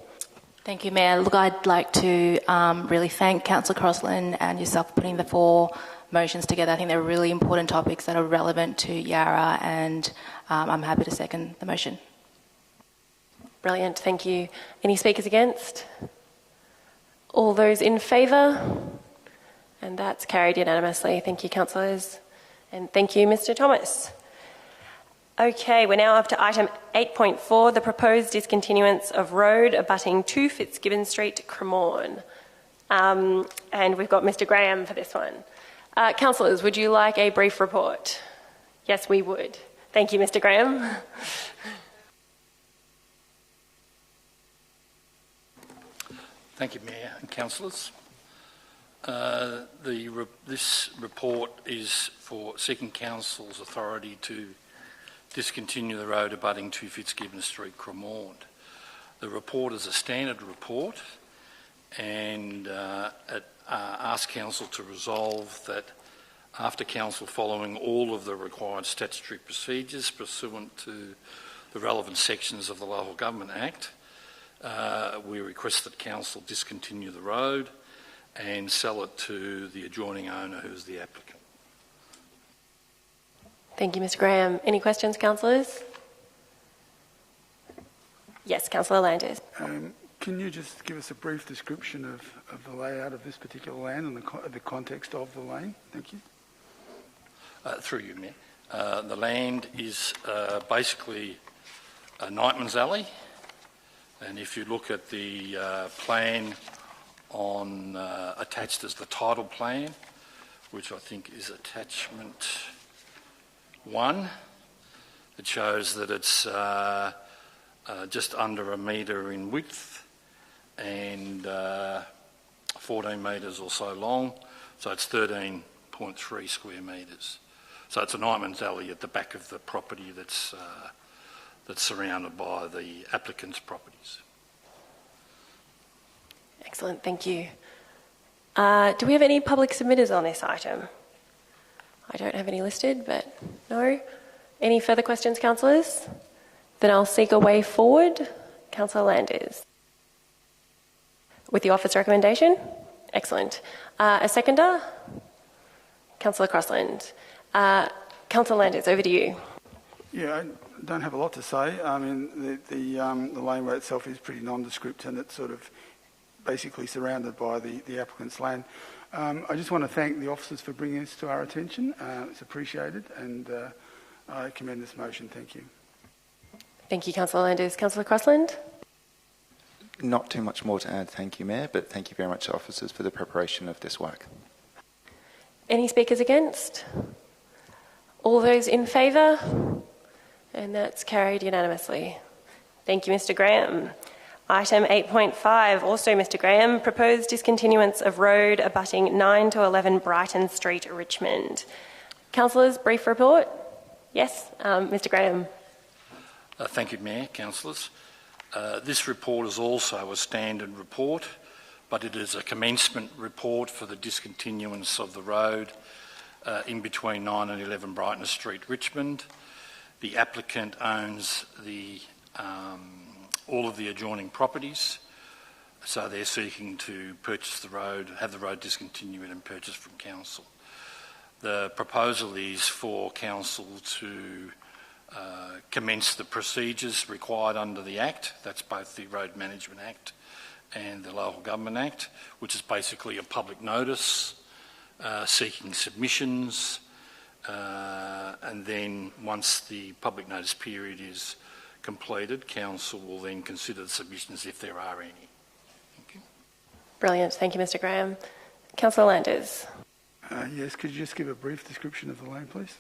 Thank you, Mayor. Look, I'd like to really thank Councillor Crossland and yourself for putting the 4 motions together. I think they're really important topics that are relevant to Yarra, and I'm happy to second the motion. Brilliant, thank you. Any speakers against? All those in favour? And that's carried unanimously. Thank you, councillors. And thank you, Mr. Thomas. Okay, we're now up to item 8.4, the proposed discontinuance of road abutting 2 Fitzgibbon Street, Cremorne. And we've got Mr. Graham for this one. Councillors, would you like a brief report? Yes, we would. Thank you, Mr. Graham. Thank you, Mayor and councillors. This report is for seeking council's authority to discontinue the road abutting 2 Fitzgibbon Street, Cremorne. The report is a standard report, and it asks council to resolve that after council following all of the required statutory procedures pursuant to the relevant sections of the Local Government Act, we request that council discontinue the road and sell it to the adjoining owner, who's the applicant. Thank you, Mr. Graham. Any questions, councillors? Yes, Councillor Landers. Can you just give us a brief description of the layout of this particular land and the context of the lane? Thank you. Through you, Mayor. The land is basically a nightman's alley, and if you look at the plan on attached as the title plan, which I think is attachment 1, it shows that it's just under 1 metre in width and 14 metres or so long, so it's 13.3 square metres. So it's a nightman's alley at the back of the property that's surrounded by the applicant's properties. Excellent, thank you. Do we have any public submitters on this item? I don't have any listed, but no. Any further questions, councillors? Then I'll seek a way forward. Councillor Landers. With the office recommendation? Excellent. A seconder? Councillor Crossland. Councillor Landers, over to you. Yeah, I don't have a lot to say. I mean, the laneway itself is pretty nondescript, and it's sort of basically surrounded by the applicant's land. I just want to thank the officers for bringing this to our attention. It's appreciated, and I commend this motion. Thank you. Thank you, Councillor Landers. Councillor Crossland? Not too much more to add, thank you, Mayor, but thank you very much, officers, for the preparation of this work. Any speakers against? All those in favour? And that's carried unanimously. Thank you, Mr. Graham. Item 8.5, also Mr. Graham, proposed discontinuance of road abutting 9 to 11 Brighton Street, Richmond. Councillors, brief report? Yes, Mr. Graham. Thank you, Mayor, councillors. This report is also a standard report, but it is a commencement report for the discontinuance of the road in between 9 and 11 Brighton Street, Richmond. The applicant owns all of the adjoining properties, so they're seeking to purchase the road, have the road discontinued and purchased from council. The proposal is for council to commence the procedures required under the Act. That's both the Road Management Act and the Local Government Act, which is basically a public notice seeking submissions, and then once the public notice period is completed, Council will then consider the submissions if there are any. Thank you. Brilliant. Thank you, Mr Graham. Councillor Landers. Yes, could you just give a brief description of the land, please?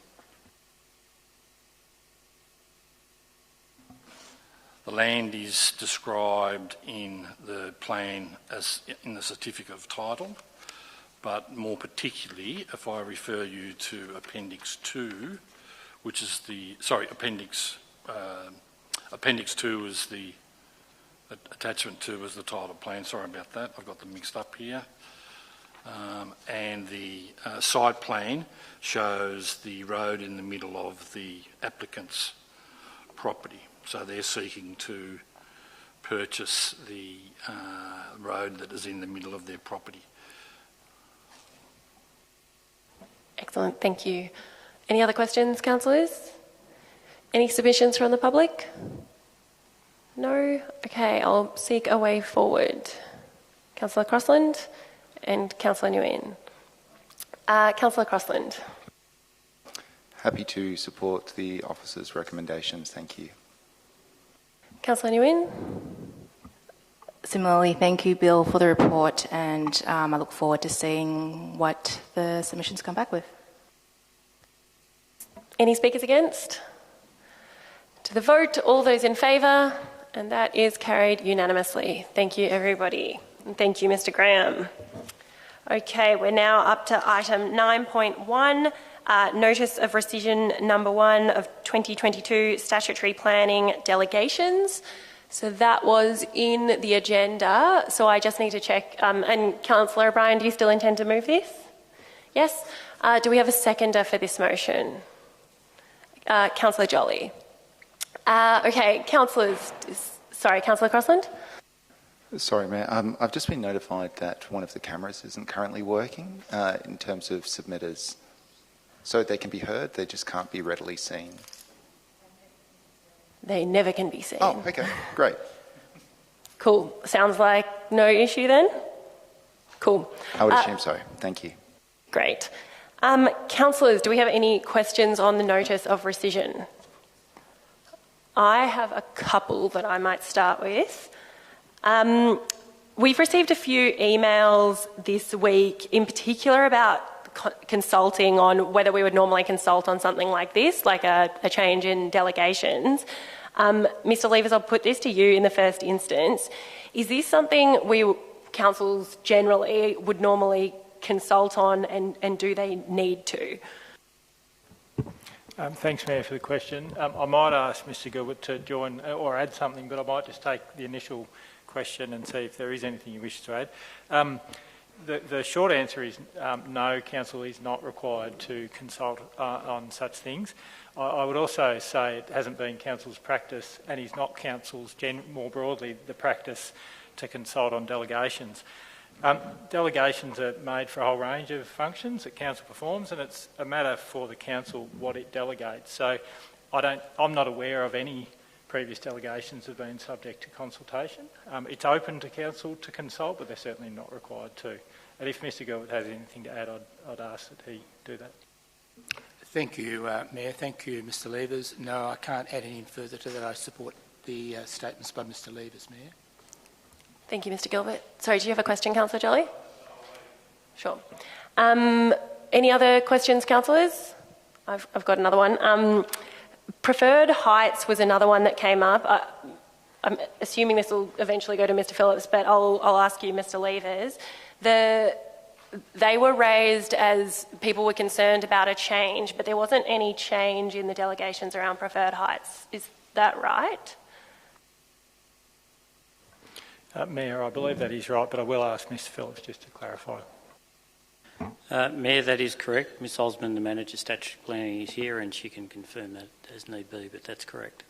The land is described in the plan as in the certificate of title, but more particularly, if I refer you to Appendix 2, which is the, sorry, Appendix 2 is the, Attachment 2 is the title plan, sorry about that, I've got them mixed up here. And the site plan shows the road in the middle of the applicant's property. So they're seeking to purchase the road that is in the middle of their property. Excellent, thank you. Any other questions, councillors? Any submissions from the public? No? Okay, I'll seek a way forward. Councillor Crossland and Councillor Nguyen. Councillor Crossland. Happy to support the officer's recommendations, thank you. Councillor Nguyen. Similarly, thank you, Bill, for the report, and I look forward to seeing what the submissions come back with. Any speakers against? To the vote, all those in favour, and that is carried unanimously. Thank you, everybody. And thank you, Mr Graham. Okay, we're now up to item 9.1, notice of rescission number 1 of 2022 statutory planning delegations. So that was in the agenda, so I just need to check. And Councillor O'Brien, do you still intend to move this? Yes? Do we have a seconder for this motion? Councillor Jolly. Okay, councillors. Sorry, Councillor Crossland? Sorry, Mayor. I've just been notified that one of the cameras isn't currently working in terms of submitters. So they can be heard, they just can't be readily seen. They never can be seen. Oh, okay, great. Cool. Sounds like no issue then? Cool. I would assume so. Thank you. Great. Councillors, do we have any questions on the notice of rescission? I have a couple that I might start with. We've received a few emails this week, in particular about consulting on whether we would normally consult on something like this, like a change in delegations. Mr Levers, I'll put this to you in the first instance. Is this something councils generally would normally consult on, and do they need to? Thanks, Mayor, for the question. I might ask Mr Gilbert to join or add something, but I might just take the initial question and see if there is anything you wish to add. The short answer is no, Council is not required to consult on such things. I would also say it hasn't been Council's practice, and is not Council's more broadly the practice to consult on delegations. Delegations are made for a whole range of functions that Council performs, and it's a matter for the Council what it delegates. So I'm not aware of any previous delegations have been subject to consultation. It's open to Council to consult, but they're certainly not required to. And if Mr Gilbert has anything to add, I'd ask that he do that. Thank you, Mayor. Thank you, Mr Levers. No, I can't add any further to that. I support the statements by Mr Levers, Mayor. Thank you, Mr Gilbert. Sorry, do you have a question, Councillor Jolly? Sure. Any other questions, councillors? I've got another one. Preferred heights was another one that came up. I'm assuming this will eventually go to Mr Phillips, but I'll ask you, Mr Levers. They were raised as people were concerned about a change, but there wasn't any change in the delegations around preferred heights. Is that right? Mayor, I believe that is right, but I will ask Mr Phillips just to clarify. Mayor, that is correct. Ms Osmond, the Manager of Statutory Planning, is here and she can confirm that as need be, but that's correct.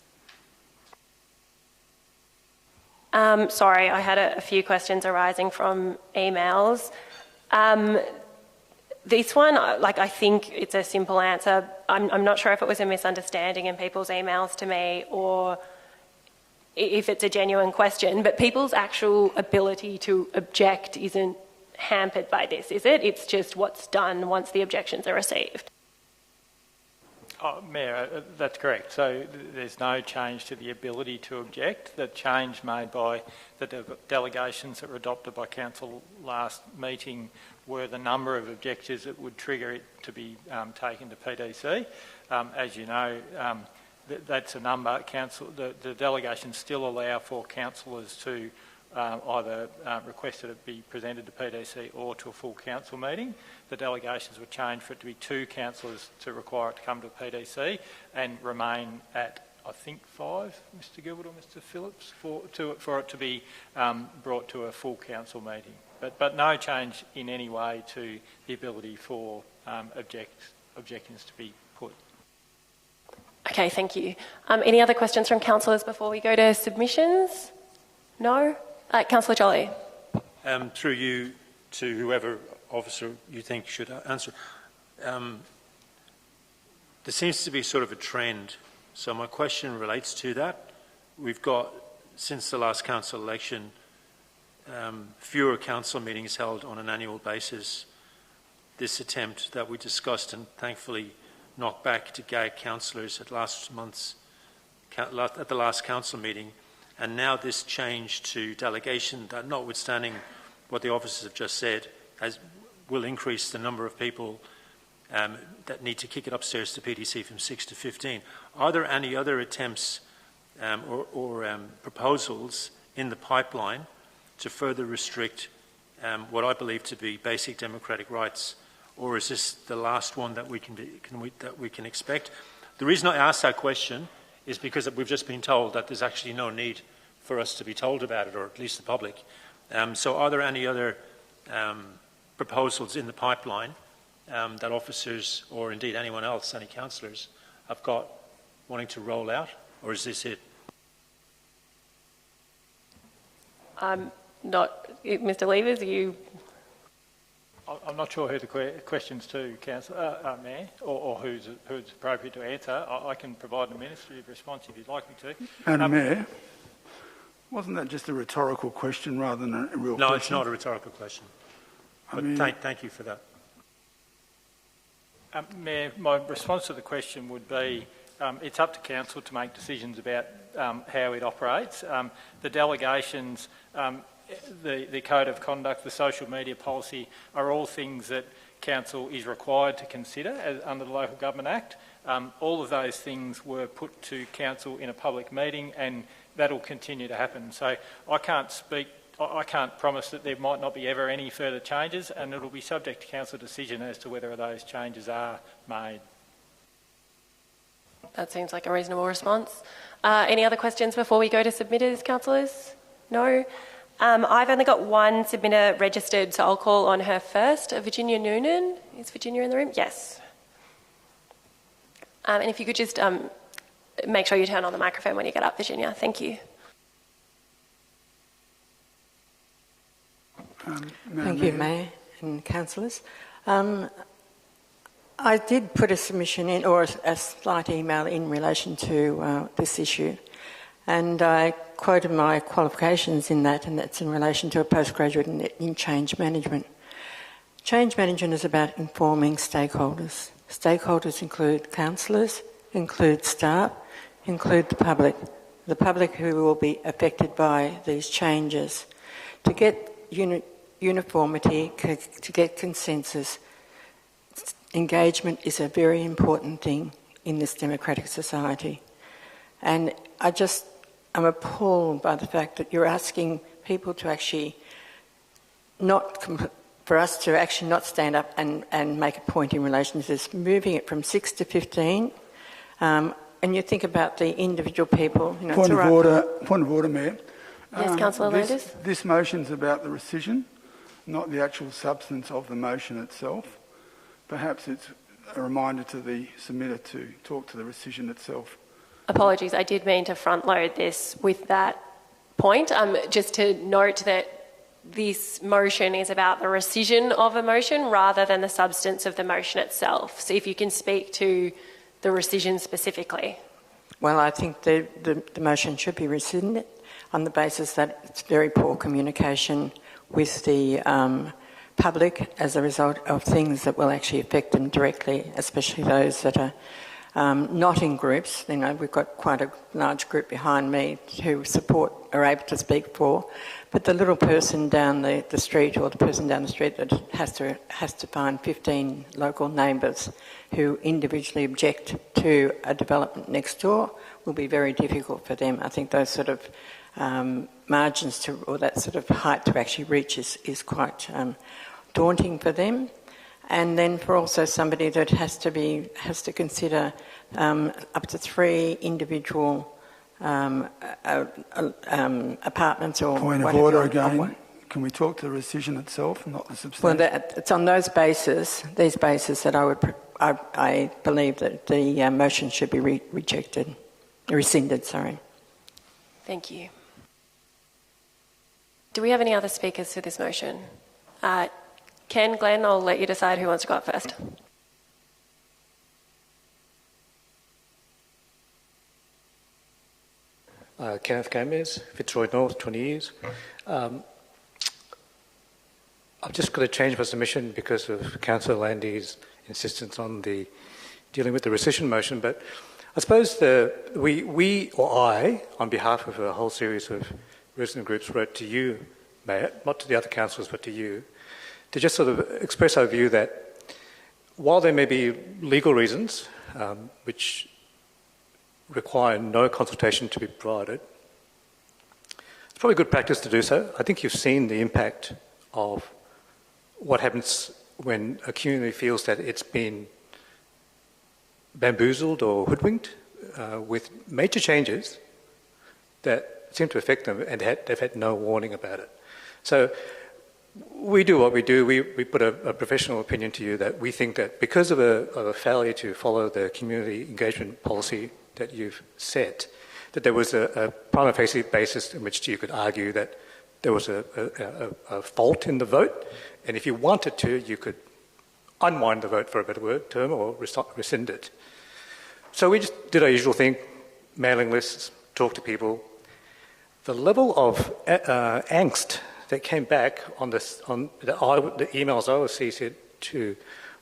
Sorry, I had a few questions arising from emails. This one, I think it's a simple answer. I'm not sure if it was a misunderstanding in people's emails to me or if it's a genuine question, but people's actual ability to object isn't hampered by this, is it? It's just what's done once the objections are received. Oh, Mayor, that's correct. So there's no change to the ability to object. The change made by the delegations that were adopted by Council last meeting were the number of objections that would trigger it to be taken to PDC. As you know, that's a number. The delegations still allow for councillors to either request that it be presented to PDC or to a full council meeting. The delegations were changed for it to be 2 councillors to require it to come to PDC and remain at, I think, 5, Mr Gilbert or Mr Phillips, for it to be brought to a full council meeting. But no change in any way to the ability for objections to be put. Okay, thank you. Any other questions from councillors before we go to submissions? No? Councillor Jolly. Through you to whoever officer you think should answer. There seems to be sort of a trend. So my question relates to that. We've got, since the last council election, fewer council meetings held on an annual basis. This attempt that we discussed and thankfully knocked back to gag councillors at the last council meeting, and now this change to delegation that, notwithstanding what the officers have just said, will increase the number of people that need to kick it upstairs to PDC from 6 to 15. Are there any other attempts or proposals in the pipeline to further restrict what I believe to be basic democratic rights, or is this the last one that we can expect? The reason I ask that question is because we've just been told that there's actually no need for us to be told about it, or at least the public. So are there any other proposals in the pipeline that officers, or indeed anyone else, any councillors, have got wanting to roll out, or is this it? Not Mr Levers, you... I'm not sure who the question's to, Mayor, or who's appropriate to answer. I can provide an administrative response if you'd like me to. Madam Mayor, wasn't that just a rhetorical question rather than a real question? No, it's not a rhetorical question. But thank you for that. Mayor, my response to the question would be it's up to Council to make decisions about how it operates. The delegations, the Code of Conduct, the social media policy are all things that Council is required to consider under the Local Government Act. All of those things were put to Council in a public meeting, and that'll continue to happen. So I can't promise that there might not be ever any further changes, and it'll be subject to Council decision as to whether those changes are made. That seems like a reasonable response. Any other questions before we go to submitters, councillors? No? I've only got one submitter registered, so I'll call on her first. Virginia Noonan. Is Virginia in the room? Yes. And if you could just make sure you turn on the microphone when you get up, Virginia. Thank you. Thank you, Mayor and councillors. I did put a submission in, or a slight email in relation to this issue, and I quoted my qualifications in that, and that's in relation to a postgraduate in change management. Change management is about informing stakeholders. Stakeholders include councillors, include staff, include the public who will be affected by these changes. To get uniformity, to get consensus, engagement is a very important thing in this democratic society. And I'm appalled by the fact that you're asking people to actually for us to actually not stand up and make a point in relation to this, moving it from 6 to 15. And you think about the individual people. Point of order, Mayor. Yes, Councillor Lotus. This motion's about the rescission, not the actual substance of the motion itself. Perhaps it's a reminder to the submitter to talk to the rescission itself. Apologies, I did mean to front load this with that point. Just to note that this motion is about the rescission of a motion rather than the substance of the motion itself. So if you can speak to the rescission specifically. Well, I think the motion should be rescinded on the basis that it's very poor communication with the public as a result of things that will actually affect them directly, especially those that are not in groups. You know, we've got quite a large group behind me who are able to speak for, but the little person down the street, or the person down the street that has to find 15 local neighbours who individually object to a development next door will be very difficult for them. I think those sort of margins or that sort of height to actually reach is quite daunting for them. And then for also somebody that has to consider up to 3 individual apartments or point of order again. Can we talk to the rescission itself, not the substantive? Well, it's on these bases that I believe that the motion should be rescinded. Sorry. Thank you. Do we have any other speakers for this motion? Ken, Glenn, I'll let you decide who wants to go up first. Kenneth Gomez, Fitzroy North, 20 years. I've just got to change my submission because of Councillor Landy's insistence on dealing with the rescission motion, but I suppose I, on behalf of a whole series of resident groups, wrote to you, Mayor, not to the other councillors, but to you, to just sort of express our view that while there may be legal reasons which require no consultation to be provided, it's probably good practice to do so. I think you've seen the impact of what happens when a community feels that it's been bamboozled or hoodwinked with major changes that seem to affect them, and they've had no warning about it. So we do what we do. We put a professional opinion to you that we think that because of a failure to follow the community engagement policy that you've set, that there was a prima facie basis in which you could argue that there was a fault in the vote, and if you wanted to, you could unwind the vote, for a better term, or rescind it. So we just did our usual thing, mailing lists, talk to people. The level of angst that came back on the emails I was CC'd to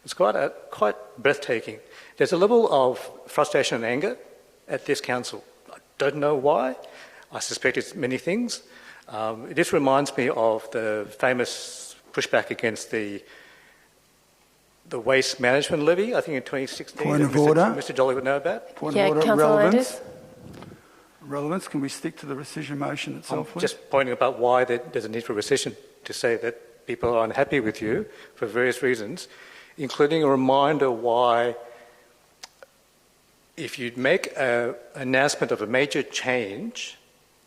was quite breathtaking. There's a level of frustration and anger at this council. I don't know why. I suspect it's many things. This reminds me of the famous pushback against the waste management levy, I think in 2016. Point of order. Mr. Jolly would know about. Point of order. Relevance. Relevance. Can we stick to the rescission motion itself, please? Just pointing about why there's a need for rescission, to say that people are unhappy with you for various reasons, including a reminder why if you make an announcement of a major change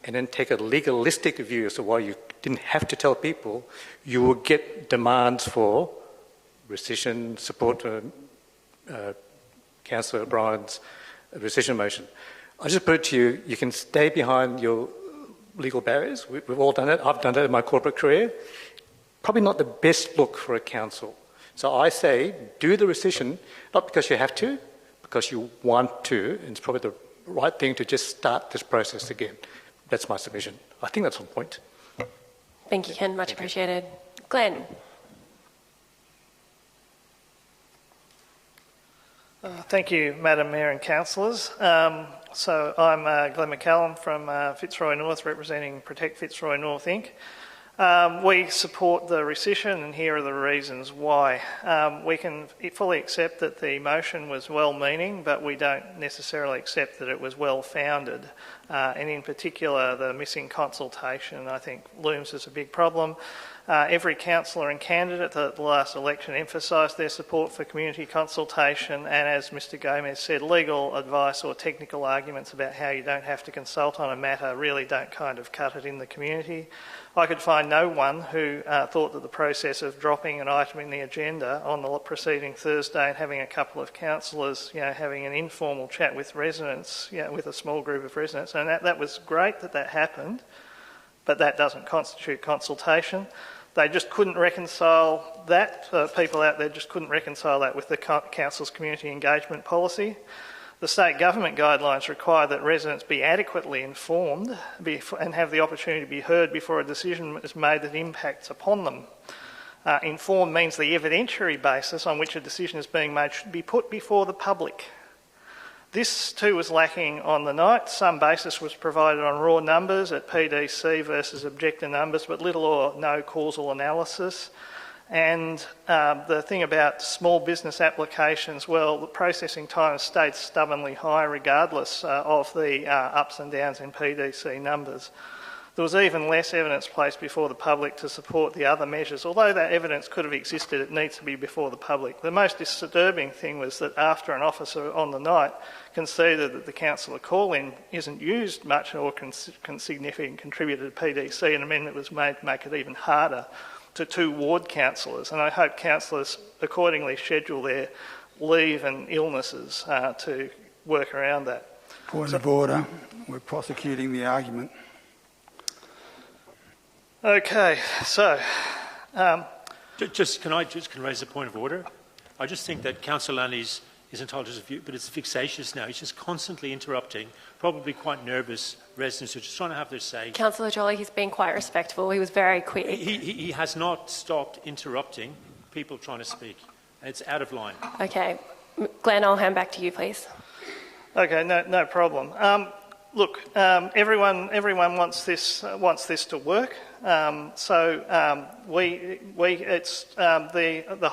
and then take a legalistic view as to why you didn't have to tell people, you will get demands for rescission, support for Councillor O'Brien's rescission motion. I just put it to you, you can stay behind your legal barriers. We've all done it. I've done it in my corporate career. Probably not the best look for a council. So I say, do the rescission, not because you have to, because you want to, and it's probably the right thing to just start this process again. That's my submission. I think that's on point. Thank you, Ken. Much appreciated. Glenn. Thank you, Madam Mayor and councillors. So I'm Glenn McCallum from Fitzroy North, representing Protect Fitzroy North Inc. We support the rescission, and here are the reasons why. We can fully accept that the motion was well-meaning, but we don't necessarily accept that it was well-founded. And in particular, the missing consultation, I think, looms as a big problem. Every councillor and candidate at the last election emphasised their support for community consultation, and as Mr Gomez said, legal advice or technical arguments about how you don't have to consult on a matter really don't kind of cut it in the community. I could find no one who thought that the process of dropping an item in the agenda on the preceding Thursday and having a couple of councillors, having an informal chat with residents, with a small group of residents, and that was great that happened, but that doesn't constitute consultation. They just couldn't reconcile that. People out there just couldn't reconcile that with the council's community engagement policy. The state government guidelines require that residents be adequately informed and have the opportunity to be heard before a decision is made that impacts upon them. Informed means the evidentiary basis on which a decision is being made should be put before the public. This too was lacking on the night. Some basis was provided on raw numbers at PDC versus objective numbers, but little or no causal analysis. And the thing about small business applications, well, the processing time stayed stubbornly high regardless of the ups and downs in PDC numbers. There was even less evidence placed before the public to support the other measures. Although that evidence could have existed, it needs to be before the public. The most disturbing thing was that after an officer on the night conceded that the councillor call-in isn't used much or significant contributed to PDC, an amendment was made to make it even harder to 2 ward councillors. And I hope councillors accordingly schedule their leave and illnesses to work around that. Point of order. We're prosecuting the argument. Okay, so... Can I raise a point of order? I just think that Councillor Lunny is entitled to his view, but it's vexatious now. He's just constantly interrupting, probably quite nervous residents who are just trying to have their say. Councillor Jolly, he's been quite respectful. He was very quick. He has not stopped interrupting people trying to speak. It's out of line. Okay. Glenn, I'll hand back to you, please. Okay, no problem. Look, everyone wants this to work. The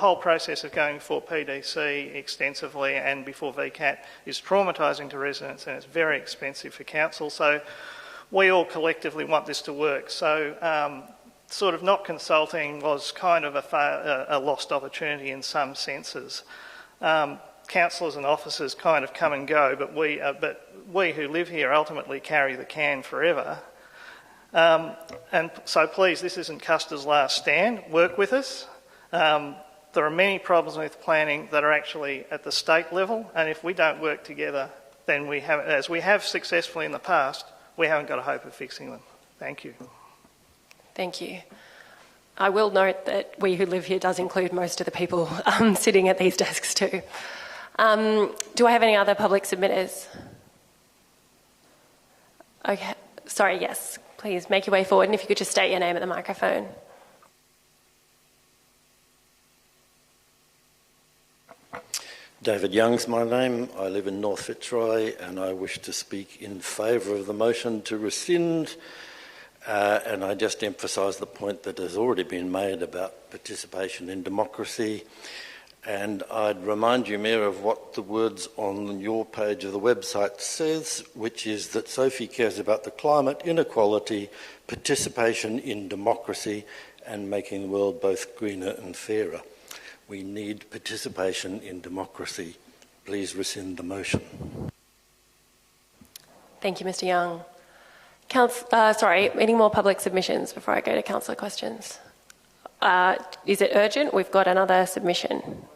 whole process of going for PDC extensively and before VCAT is traumatising to residents, and it's very expensive for council. So we all collectively want this to work. So sort of not consulting was kind of a lost opportunity in some senses. Councillors and officers kind of come and go, but we who live here ultimately carry the can forever. And so please, this isn't Custer's last stand. Work with us. There are many problems with planning that are actually at the state level, and if we don't work together, then we have, as we have successfully in the past, we haven't got a hope of fixing them. Thank you. Thank you. I will note that we who live here does include most of the people sitting at these desks too. Do I have any other public submitters? Okay. Sorry, yes. Please make your way forward, and if you could just state your name at the microphone. David Young's my name. I live in North Fitzroy, and I wish to speak in favour of the motion to rescind. And I just emphasise the point that has already been made about participation in democracy. And I'd remind you, Mayor, of what the words on your page of the website says, which is that Sophie cares about the climate, inequality, participation in democracy, and making the world both greener and fairer. We need participation in democracy. Please rescind the motion. Thank you, Mr. Young. Any more public submissions before I go to councillor questions? Is it urgent? We've got another submission.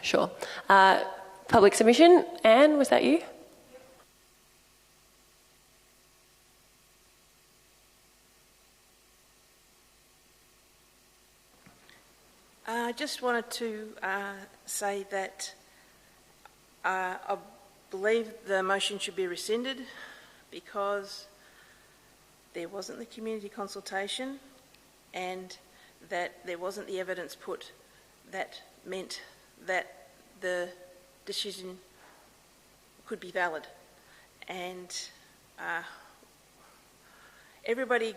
Sure. Public submission. Anne, was that you? I just wanted to say that I believe the motion should be rescinded because there wasn't the community consultation and that there wasn't the evidence put that meant that the decision could be valid. And everybody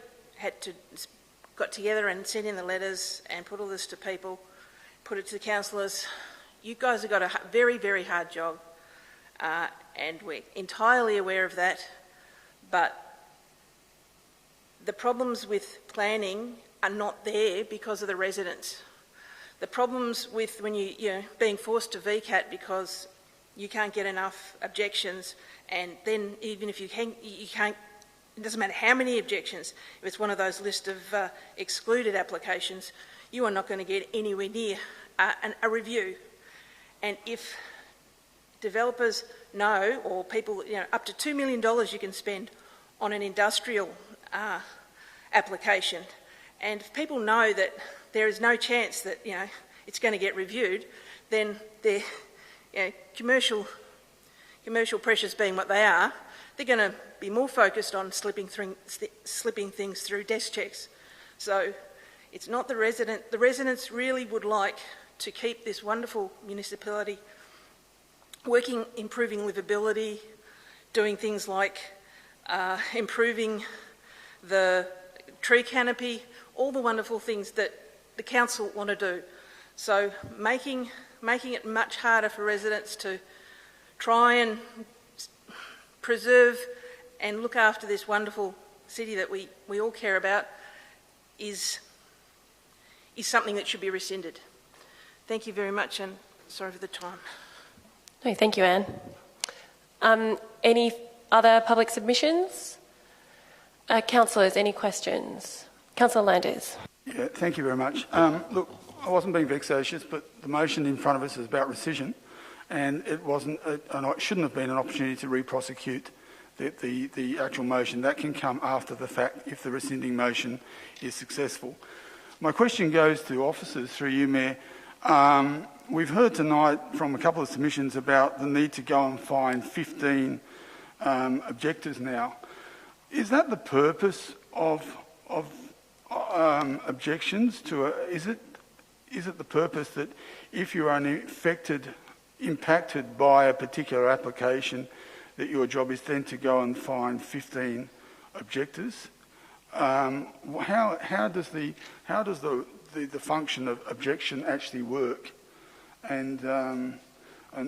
got together and sent in the letters and put all this to people, put it to the councillors. You guys have got a very, very hard job, and we're entirely aware of that, but the problems with planning are not there because of the residents. The problems with when you're being forced to VCAT because you can't get enough objections, and then even if you can't, it doesn't matter how many objections, if it's one of those list of excluded applications, you are not going to get anywhere near a review. And if developers know, or people, up to $2 million you can spend on an industrial application, and if people know that there is no chance that it's going to get reviewed, then commercial pressures being what they are, they're going to be more focused on slipping things through desk checks. So It's not the resident. The residents really would like to keep this wonderful municipality working, improving livability, doing things like improving the tree canopy, all the wonderful things that the council want to do. So making it much harder for residents to try and preserve and look after this wonderful city that we all care about is something that should be rescinded. Thank you very much, and sorry for the time. No, thank you, Anne. Any other public submissions? Councillors, any questions? Councillor Landers. Yeah, thank you very much. Look, I wasn't being vexatious, but the motion in front of us is about rescission, and it shouldn't have been an opportunity to re-prosecute the actual motion. That can come after the fact if the rescinding motion is successful. My question goes to officers through you, Mayor. We've heard tonight from a couple of submissions about the need to go and find 15 objectors now. Is that the purpose of objections to is it the purpose that if you are impacted by a particular application, that your job is then to go and find 15 objectors? How does the function of objection actually work, and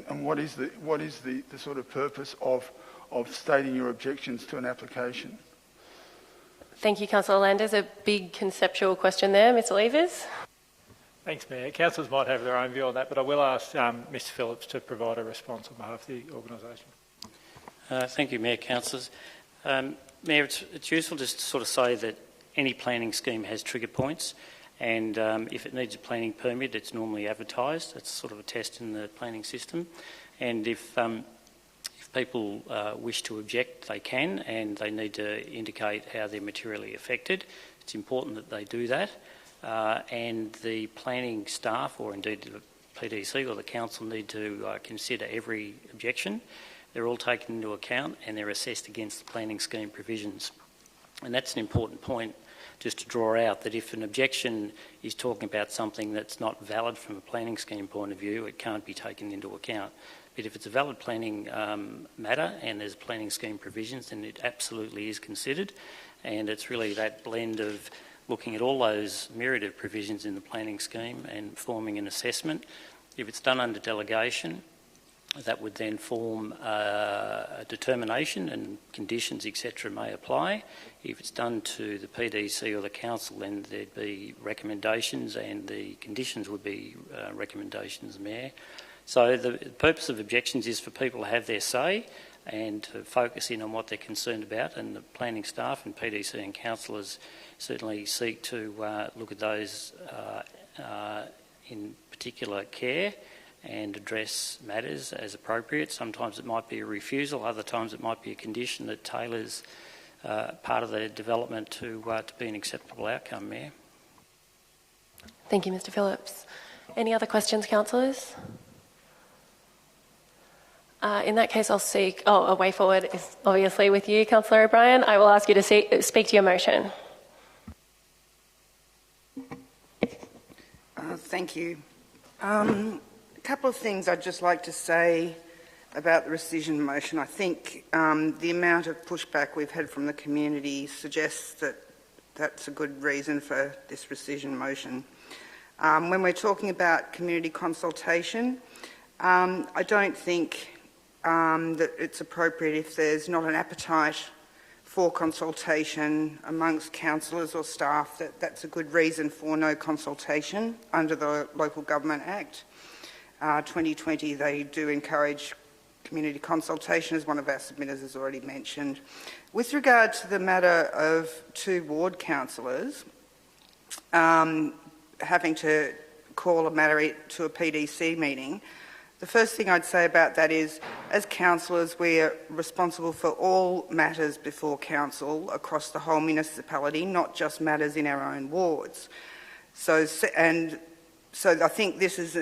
what is the sort of purpose of stating your objections to an application? Thank you, Councillor Landers. A big conceptual question there, Mr. Levers. Thanks, Mayor. Councillors might have their own view on that, but I will ask Mr. Phillips to provide a response on behalf of the organisation. Thank you, Mayor, councillors. Mayor, it's useful just to sort of say that any planning scheme has trigger points, and if it needs a planning permit, it's normally advertised. It's sort of a test in the planning system, and if people wish to object, they can, and they need to indicate how they're materially affected. It's important that they do that, and the planning staff, or indeed the PDC or the council, need to consider every objection. They're all taken into account and they're assessed against the planning scheme provisions. And that's an important point just to draw out, that if an objection is talking about something that's not valid from a planning scheme point of view, it can't be taken into account. But if it's a valid planning matter and there's planning scheme provisions, then it absolutely is considered. And it's really that blend of looking at all those myriad of provisions in the planning scheme and forming an assessment. If it's done under delegation, that would then form a determination, and conditions, etc., may apply. If it's done to the PDC or the council, then there'd be recommendations, and the conditions would be recommendations, Mayor. So the purpose of objections is for people to have their say and to focus in on what they're concerned about, and the planning staff and PDC and councillors certainly seek to look at those in particular care and address matters as appropriate. Sometimes it might be a refusal, other times it might be a condition that tailors part of the development to be an acceptable outcome, Mayor. Thank you, Mr. Phillips. Any other questions, councillors? In that case, I'll seek... a way forward is obviously with you, Councillor O'Brien. I will ask you to speak to your motion. Thank you. A couple of things I'd just like to say about the rescission motion. I think the amount of pushback we've had from the community suggests that that's a good reason for this rescission motion. When we're talking about community consultation, I don't think that it's appropriate if there's not an appetite for consultation amongst councillors or staff, that's a good reason for no consultation under the Local Government Act. 2020, they do encourage community consultation, as one of our submitters has already mentioned. With regard to the matter of 2 ward councillors having to call a matter to a PDC meeting, the first thing I'd say about that is, as councillors, we are responsible for all matters before council across the whole municipality, not just matters in our own wards. So I think this is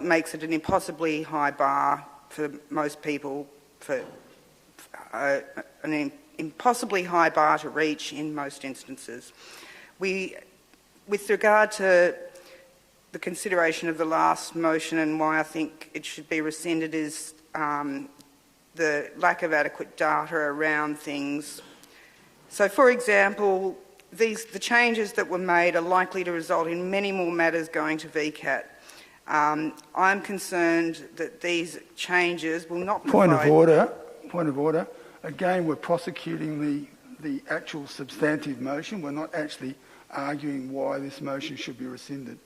makes it an impossibly high bar for most people, an impossibly high bar to reach in most instances. We with regard to the consideration of the last motion and why I think it should be rescinded is the lack of adequate data around things. So, for example, the changes that were made are likely to result in many more matters going to VCAT. I'm concerned that these changes will not provide... Point of order. Again, we're prosecuting the actual substantive motion. We're not actually arguing why this motion should be rescinded.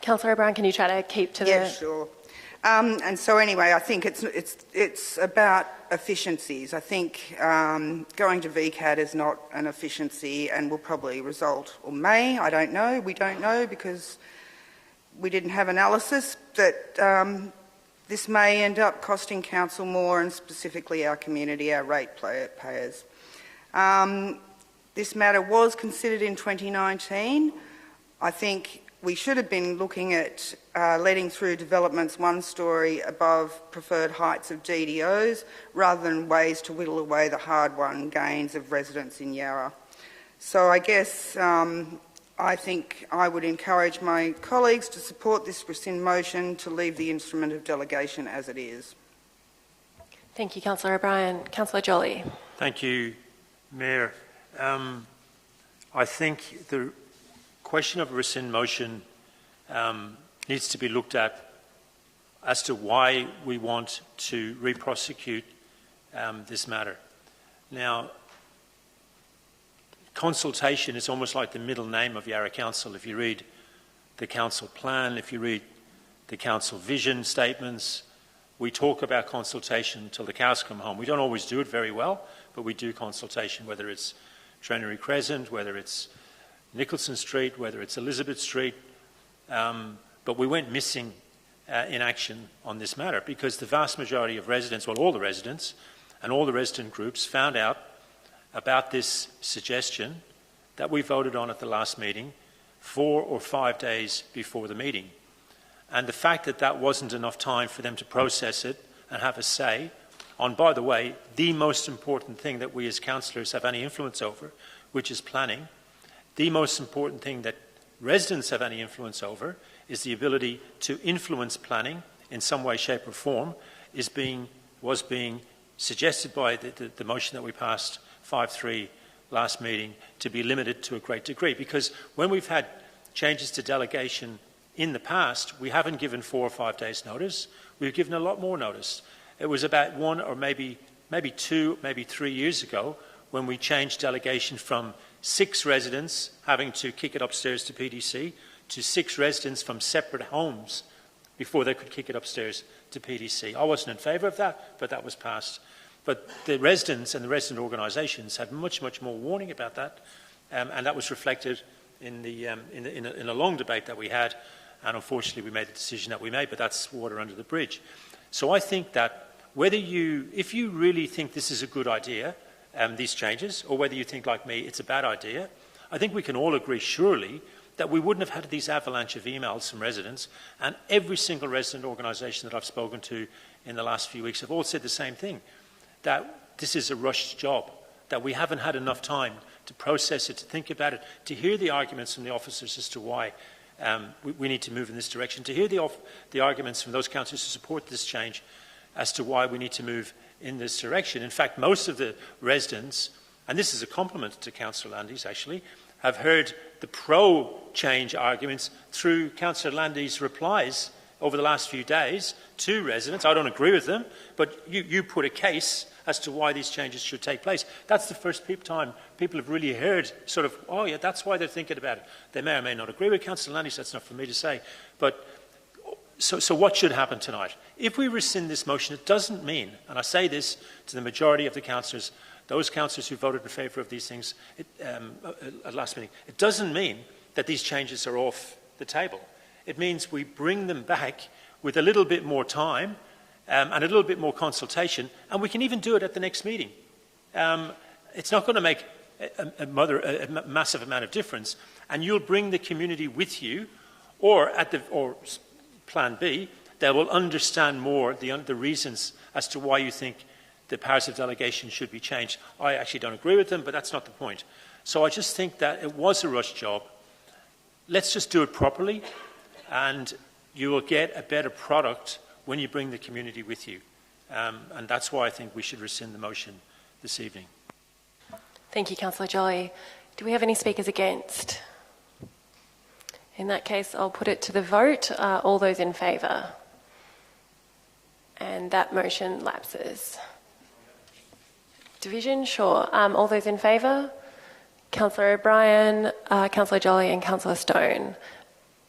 Councillor O'Brien, can you try to keep to the... Yeah, sure. And so anyway, I think it's about efficiencies. I think going to VCAT is not an efficiency and will probably result, or may, I don't know, we don't know because we didn't have analysis, that this may end up costing council more and specifically our community, our ratepayers. This matter was considered in 2019. I think we should have been looking at letting through developments one storey above preferred heights of DDOs rather than ways to whittle away the hard-won gains of residents in Yarra. So I guess I think I would encourage my colleagues to support this rescind motion to leave the instrument of delegation as it is. Thank you, Councillor O'Brien. Councillor Jolly. Thank you, Mayor. I think the question of a rescind motion needs to be looked at as to why we want to re-prosecute this matter. Now, consultation is almost like the middle name of Yarra Council. If you read the council plan, if you read the council vision statements, we talk about consultation until the cows come home. We don't always do it very well, but we do consultation, whether it's Trenery Crescent, whether it's Nicholson Street, whether it's Elizabeth Street. But we went missing in action on this matter because the vast majority of residents, well, all the residents and all the resident groups found out about this suggestion that we voted on at the last meeting 4 or 5 days before the meeting. And the fact that that wasn't enough time for them to process it and have a say on, by the way, the most important thing that we as councillors have any influence over, which is planning, the most important thing that residents have any influence over is the ability to influence planning in some way, shape or form, was being suggested by the motion that we passed 5-3 last meeting to be limited to a great degree. Because when we've had changes to delegation in the past, we haven't given 4 or 5 days notice. We've given a lot more notice. It was about 1 or maybe 2, maybe 3 years ago when we changed delegation from 6 residents having to kick it upstairs to PDC to 6 residents from separate homes before they could kick it upstairs to PDC. I wasn't in favour of that, but that was passed. But the residents and the resident organisations had much, much more warning about that, and that was reflected in a long debate that we had, and unfortunately we made the decision that we made, but that's water under the bridge. So I think that if you really think this is a good idea, these changes, or whether you think like me it's a bad idea, I think we can all agree surely that we wouldn't have had these avalanche of emails from residents, and every single resident organisation that I've spoken to in the last few weeks have all said the same thing, that this is a rushed job, that we haven't had enough time to process it, to think about it, to hear the arguments from the officers as to why we need to move in this direction, to hear the arguments from those councillors who support this change as to why we need to move in this direction. In fact, most of the residents, and this is a compliment to Councillor Landy's actually, have heard the pro-change arguments through Councillor Landy's replies over the last few days to residents. I don't agree with them, but you put a case as to why these changes should take place. That's the first time people have really heard sort of, oh yeah, that's why they're thinking about it. They may or may not agree with Councillor Landy, so that's not for me to say. But so what should happen tonight? If we rescind this motion, it doesn't mean, and I say this to the majority of the councillors, those councillors who voted in favour of these things at last meeting, it doesn't mean that these changes are off the table. It means we bring them back with a little bit more time and a little bit more consultation, and we can even do it at the next meeting. It's not going to make a massive amount of difference, and you'll bring the community with you, or Plan B, they will understand more the reasons as to why you think the powers of delegation should be changed. I actually don't agree with them, but that's not the point. So I just think that it was a rush job. let's just do it properly, and you will get a better product when you bring the community with you. And that's why I think we should rescind the motion this evening. Thank you, Councillor Jolly. Do we have any speakers against? In that case, I'll put it to the vote. All those in favour? And that motion lapses. Division? Sure. All those in favour? Councillor O'Brien, Councillor Jolly and Councillor Stone.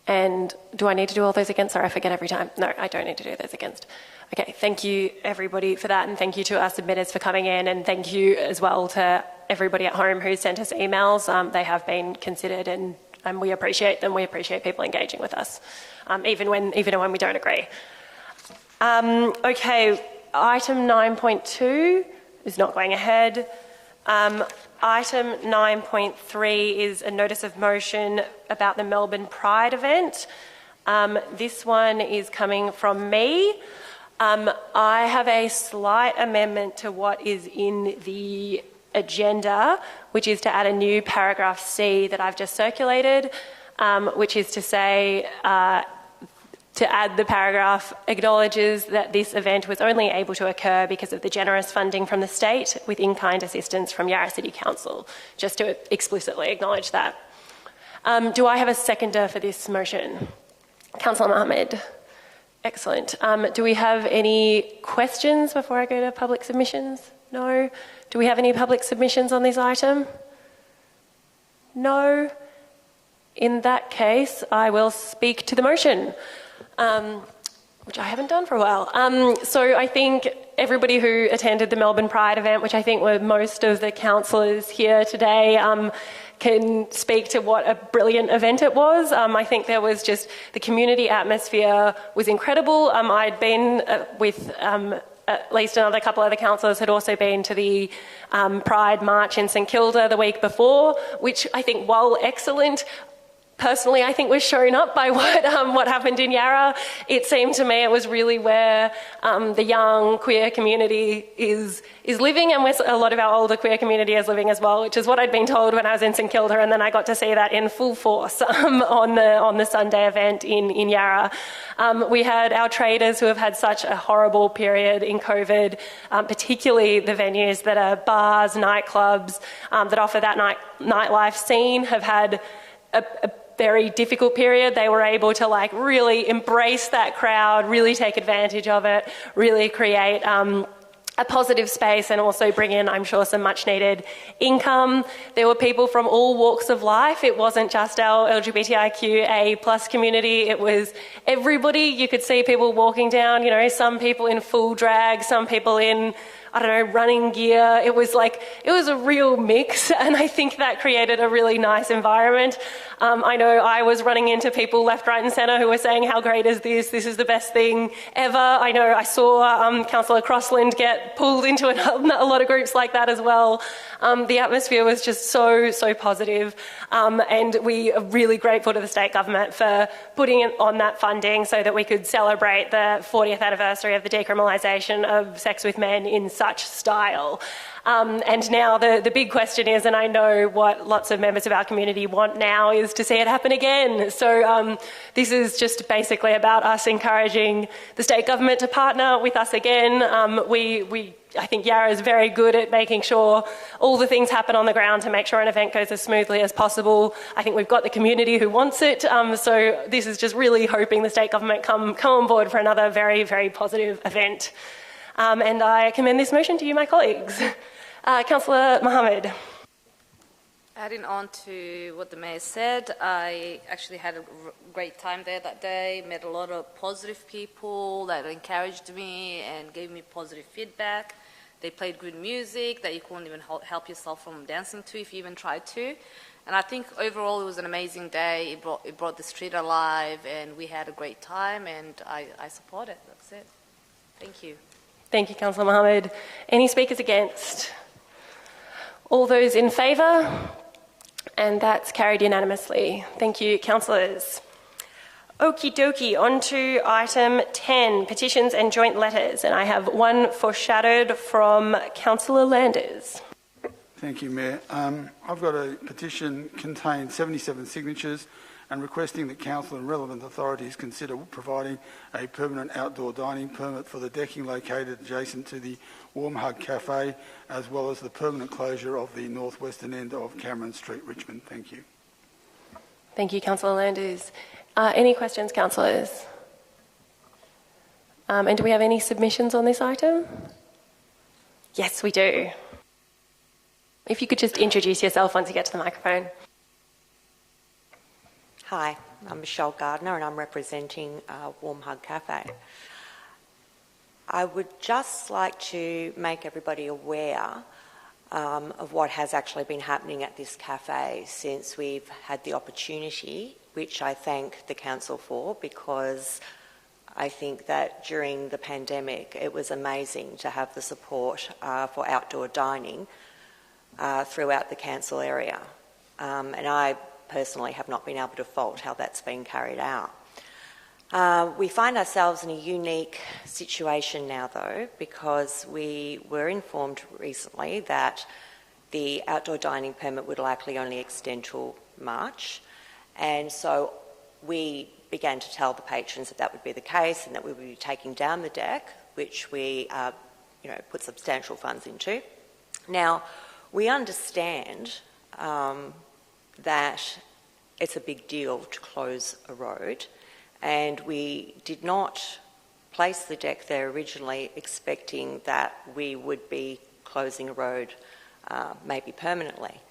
And do I need to do all those against? Sorry, I forget every time. No, I don't need to do those against. Okay, thank you everybody for that, and thank you to our submitters for coming in, and thank you as well to everybody at home who sent us emails. They have been considered, and we appreciate them. We appreciate people engaging with us, even when we don't agree. Okay, item 9.2 is not going ahead. Item 9.3 is a notice of motion about the Melbourne Pride event. This one is coming from me. I have a slight amendment to what is in the agenda, which is to add a new paragraph C that I've just circulated, which is to say, to add the paragraph, acknowledges that this event was only able to occur because of the generous funding from the state with in-kind assistance from Yarra City Council, just to explicitly acknowledge that. Do I have a seconder for this motion? Councillor Mohammed. Excellent. Do we have any questions before I go to public submissions? No. Do we have any public submissions on this item? No. In that case, I will speak to the motion, which I haven't done for a while. So I think everybody who attended the Melbourne Pride event, which I think were most of the councillors here today, can speak to what a brilliant event it was. I think there was just, the community atmosphere was incredible. I'd been with at least another couple other councillors had also been to the Pride March in St Kilda the week before, which I think, while excellent, personally, I think was shown up by what happened in Yarra. It seemed to me it was really where the young queer community is living, and where a lot of our older queer community is living as well, which is what I'd been told when I was in St Kilda, and then I got to see that in full force on the Sunday event in Yarra. We had our traders who have had such a horrible period in COVID, particularly the venues that are bars, nightclubs, that offer that nightlife scene, have had a very difficult period. They were able to really embrace that crowd, really take advantage of it, really create a positive space, and also bring in, I'm sure, some much needed income. There were people from all walks of life. It wasn't just our LGBTIQA+ community, it was everybody. You could see people walking down, some people in full drag, some people in, running gear. It was a real mix, and I think that created a really nice environment. I know I was running into people left, right and centre who were saying, how great is this? This is the best thing ever. I know I saw Councillor Crossland get pulled into a lot of groups like that as well. The atmosphere was just so positive, and we are really grateful to the state government for putting on that funding so that we could celebrate the 40th anniversary of the decriminalisation of sex with men in such style. And now the big question is, and I know what lots of members of our community want now, is to see it happen again. So this is just basically about us encouraging the state government to partner with us again. I think Yarra is very good at making sure all the things happen on the ground to make sure an event goes as smoothly as possible. I think we've got the community who wants it. So this is just really hoping the state government come on board for another very, very positive event. And I commend this motion to you, my colleagues. Councillor Mohammed. Adding on to what the Mayor said, I actually had a great time there that day, met a lot of positive people that encouraged me and gave me positive feedback. They played good music that you couldn't even help yourself from dancing to if you even tried to. And I think overall it was an amazing day. It brought the street alive, and we had a great time, and I support it. That's it. Thank you. Thank you, Councillor Mohammed. Any speakers against? All those in favour? And that's carried unanimously. Thank you, councillors. Okie dokie, on to item 10, petitions and joint letters. And I have one foreshadowed from Councillor Landers. Thank you, Mayor. I've got a petition containing 77 signatures and requesting that Council and relevant authorities consider providing a permanent outdoor dining permit for the decking located adjacent to the Warm Hug Cafe, as well as the permanent closure of the northwestern end of Cameron Street, Richmond. Thank you. Thank you, Councillor Landers. Any questions, councillors? And do we have any submissions on this item? Yes, we do. If you could just introduce yourself once you get to the microphone. Hi, I'm Michelle Gardner and I'm representing Warm Hug Cafe. I would just like to make everybody aware of what has actually been happening at this cafe since we've had the opportunity, which I thank the council for, because I think that during the pandemic it was amazing to have the support for outdoor dining throughout the council area. And I personally have not been able to fault how that's been carried out. We find ourselves in a unique situation now, though, because we were informed recently that the outdoor dining permit would likely only extend till March, and so we began to tell the patrons that that would be the case and that we would be taking down the deck, which we put substantial funds into. Now, we understand that it's a big deal to close a road, and we did not place the deck there originally expecting that we would be closing a road maybe permanently.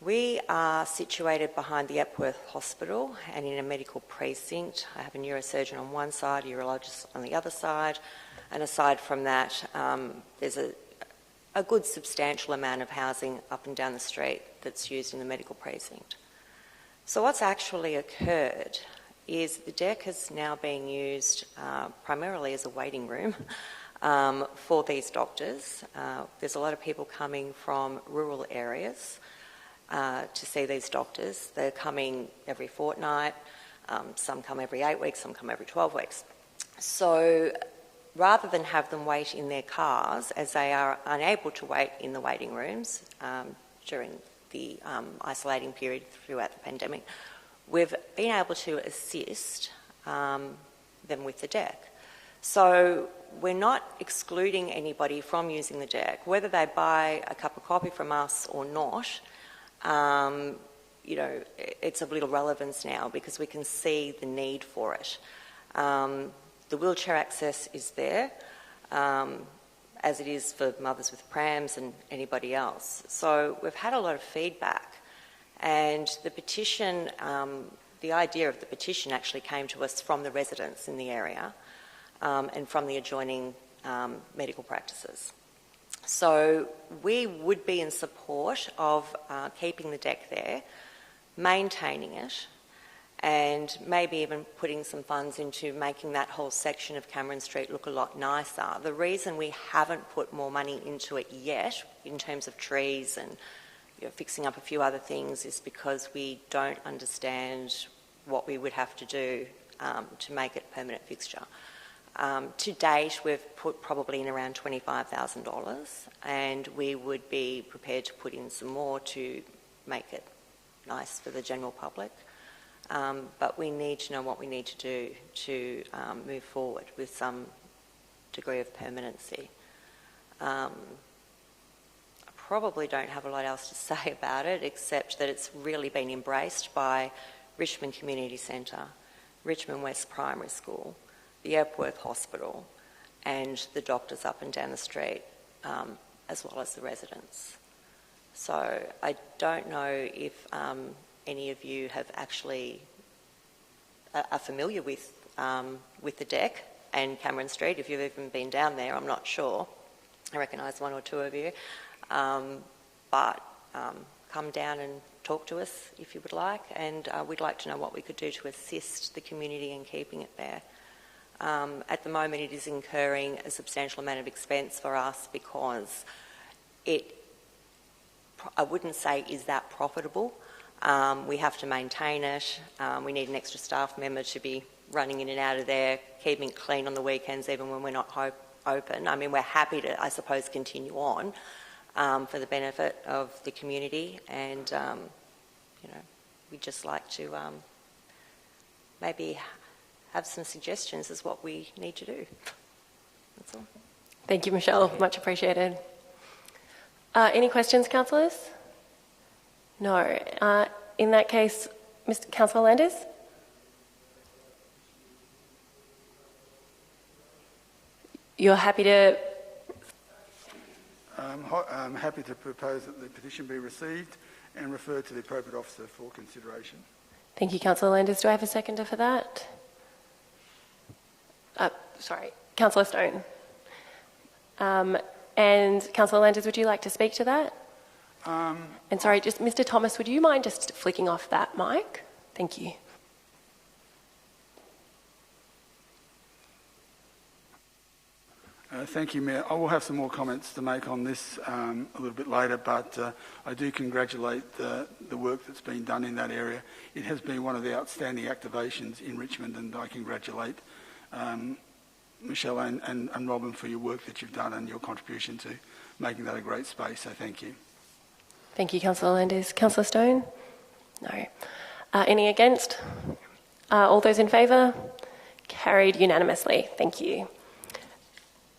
We are situated behind the Epworth Hospital and in a medical precinct. I have a neurosurgeon on one side, a urologist on the other side, and aside from that, there's a good substantial amount of housing up and down the street that's used in the medical precinct. So what's actually occurred is the deck is now being used primarily as a waiting room for these doctors. There's a lot of people coming from rural areas to see these doctors. They're coming every fortnight, some come every 8 weeks, some come every 12 weeks. So rather than have them wait in their cars, as they are unable to wait in the waiting rooms during the isolating period throughout the pandemic, we've been able to assist them with the deck. So we're not excluding anybody from using the deck, whether they buy a cup of coffee from us or not. It's of little relevance now because we can see the need for it. The wheelchair access is there, as it is for mothers with prams and anybody else. So we've had a lot of feedback, and the petition, the idea of the petition actually came to us from the residents in the area and from the adjoining medical practices. So we would be in support of keeping the deck there, maintaining it, and maybe even putting some funds into making that whole section of Cameron Street look a lot nicer. The reason we haven't put more money into it yet, in terms of trees and fixing up a few other things, is because we don't understand what we would have to do to make it a permanent fixture. To date, we've put probably in around $25,000, and we would be prepared to put in some more to make it nice for the general public. But we need to know what we need to do to move forward with some degree of permanency. I probably don't have a lot else to say about it, except that it's really been embraced by Richmond Community Centre, Richmond West Primary School, the Epworth Hospital, and the doctors up and down the street, as well as the residents. So I don't know if any of you have actually are familiar with the deck and Cameron Street. If you've even been down there, I'm not sure. I recognise one or two of you. But come down and talk to us if you would like, and we'd like to know what we could do to assist the community in keeping it there. At the moment, it is incurring a substantial amount of expense for us because I wouldn't say is that profitable. We have to maintain it. We need an extra staff member to be running in and out of there, keeping it clean on the weekends even when we're not open. I mean, we're happy to, I suppose, continue on, for the benefit of the community, and we'd just like to maybe have some suggestions as what we need to do. That's all. Thank you, Michelle. Much appreciated. Any questions, councillors? No. In that case, Councillor Landers? You're happy to... I'm happy to propose that the petition be received and referred to the appropriate officer for consideration. Thank you, Councillor Landers. Do I have a seconder for that? Sorry, Councillor Stone. And Councillor Landers, would you like to speak to that? And sorry, just Mr. Thomas, would you mind just flicking off that mic? Thank you. Thank you, Mayor. I will have some more comments to make on this a little bit later, but I do congratulate the work that's been done in that area. It has been one of the outstanding activations in Richmond, and I congratulate Michelle and Robin for your work that you've done and your contribution to making that a great space, so thank you. Thank you, Councillor Landers. Councillor Stone? No. Any against? All those in favour? Carried unanimously. Thank you.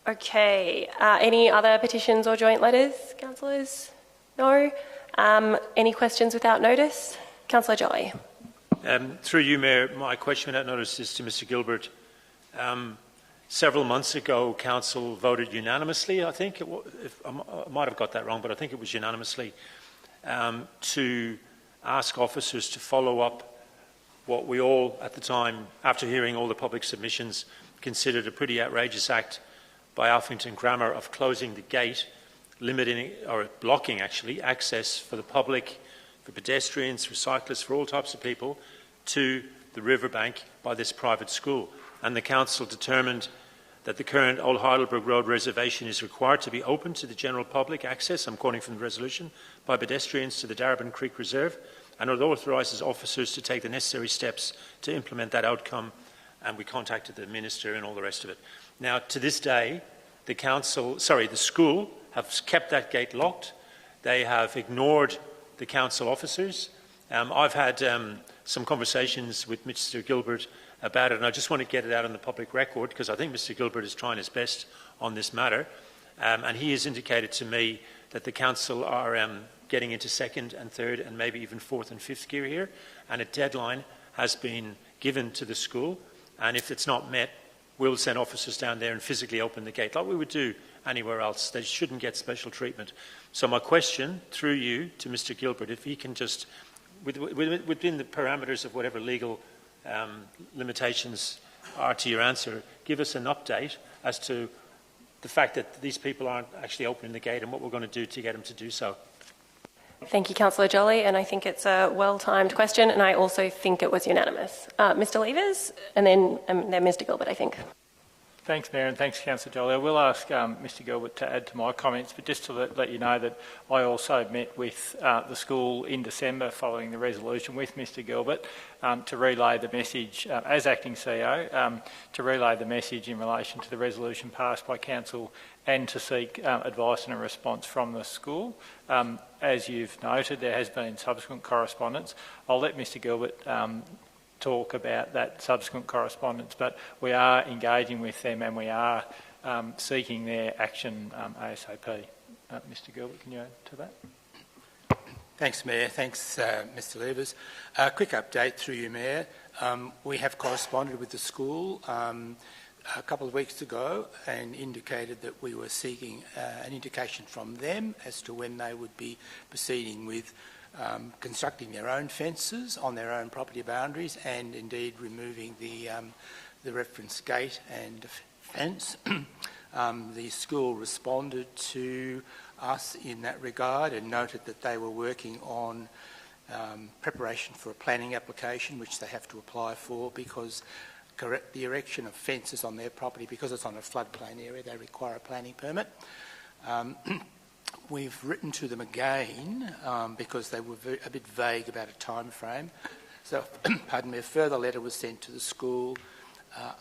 Okay. Any other petitions or joint letters, councillors? No. Any questions without notice? Councillor Jolly. Through you, Mayor, my question without notice is to Mr. Gilbert. Several months ago, Council voted unanimously, I think, I might have got that wrong, but I think it was unanimously, to ask officers to follow up what we all, at the time, after hearing all the public submissions, considered a pretty outrageous act by Alphington Grammar of closing the gate, limiting, or blocking actually, access for the public, for pedestrians, for cyclists, for all types of people, to the riverbank by this private school. And the Council determined that the current Old Heidelberg Road reservation is required to be open to the general public access, I'm quoting from the resolution, by pedestrians to the Darabin Creek Reserve, and it authorises officers to take the necessary steps to implement that outcome, and we contacted the Minister and all the rest of it. Now, to this day, the school have kept that gate locked. They have ignored the council officers. I've had some conversations with Mr. Gilbert about it, and I just want to get it out on the public record because I think Mr. Gilbert is trying his best on this matter, and he has indicated to me that the council are getting into second and third and maybe even fourth and fifth gear here, and a deadline has been given to the school, and if it's not met, we'll send officers down there and physically open the gate like we would do anywhere else. They shouldn't get special treatment. So my question, through you, to Mr. Gilbert, if he can just, within the parameters of whatever legal limitations are to your answer, give us an update as to the fact that these people aren't actually opening the gate and what we're going to do to get them to do so. Thank you, Councillor Jolly, and I think it's a well-timed question, and I also think it was unanimous. Mr. Levers, and then Mr. Gilbert, I think. Thanks, Mayor, and thanks, Councillor Jolly. I will ask Mr. Gilbert to add to my comments, but just to let you know that I also met with the school in December following the resolution with Mr. Gilbert to relay the message, as Acting CEO, to relay the message in relation to the resolution passed by Council and to seek advice and a response from the school. As you've noted, there has been subsequent correspondence. I'll let Mr. Gilbert talk about that subsequent correspondence, but we are engaging with them and we are seeking their action ASAP. Mr. Gilbert, can you add to that? Thanks, Mayor. Thanks, Mr. Levers. A quick update through you, Mayor. We have corresponded with the school a couple of weeks ago and indicated that we were seeking an indication from them as to when they would be proceeding with constructing their own fences on their own property boundaries and indeed removing the reference gate and fence. The school responded to us in that regard and noted that they were working on preparation for a planning application which they have to apply for because the erection of fences on their property, because it's on a floodplain area, they require a planning permit. We've written to them again because they were a bit vague about a time frame. So, pardon me, a further letter was sent to the school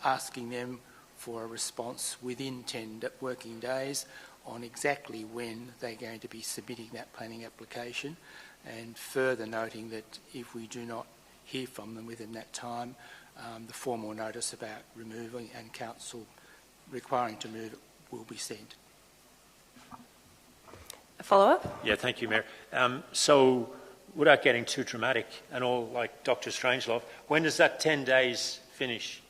asking them for a response within 10 working days on exactly when they're going to be submitting that planning application, and further noting that if we do not hear from them within that time, the formal notice about removing and council requiring to move it will be sent. A follow-up? Yeah, thank you, Mayor. So, without getting too dramatic and all like Dr. Strangelove, when does that 10 days finish?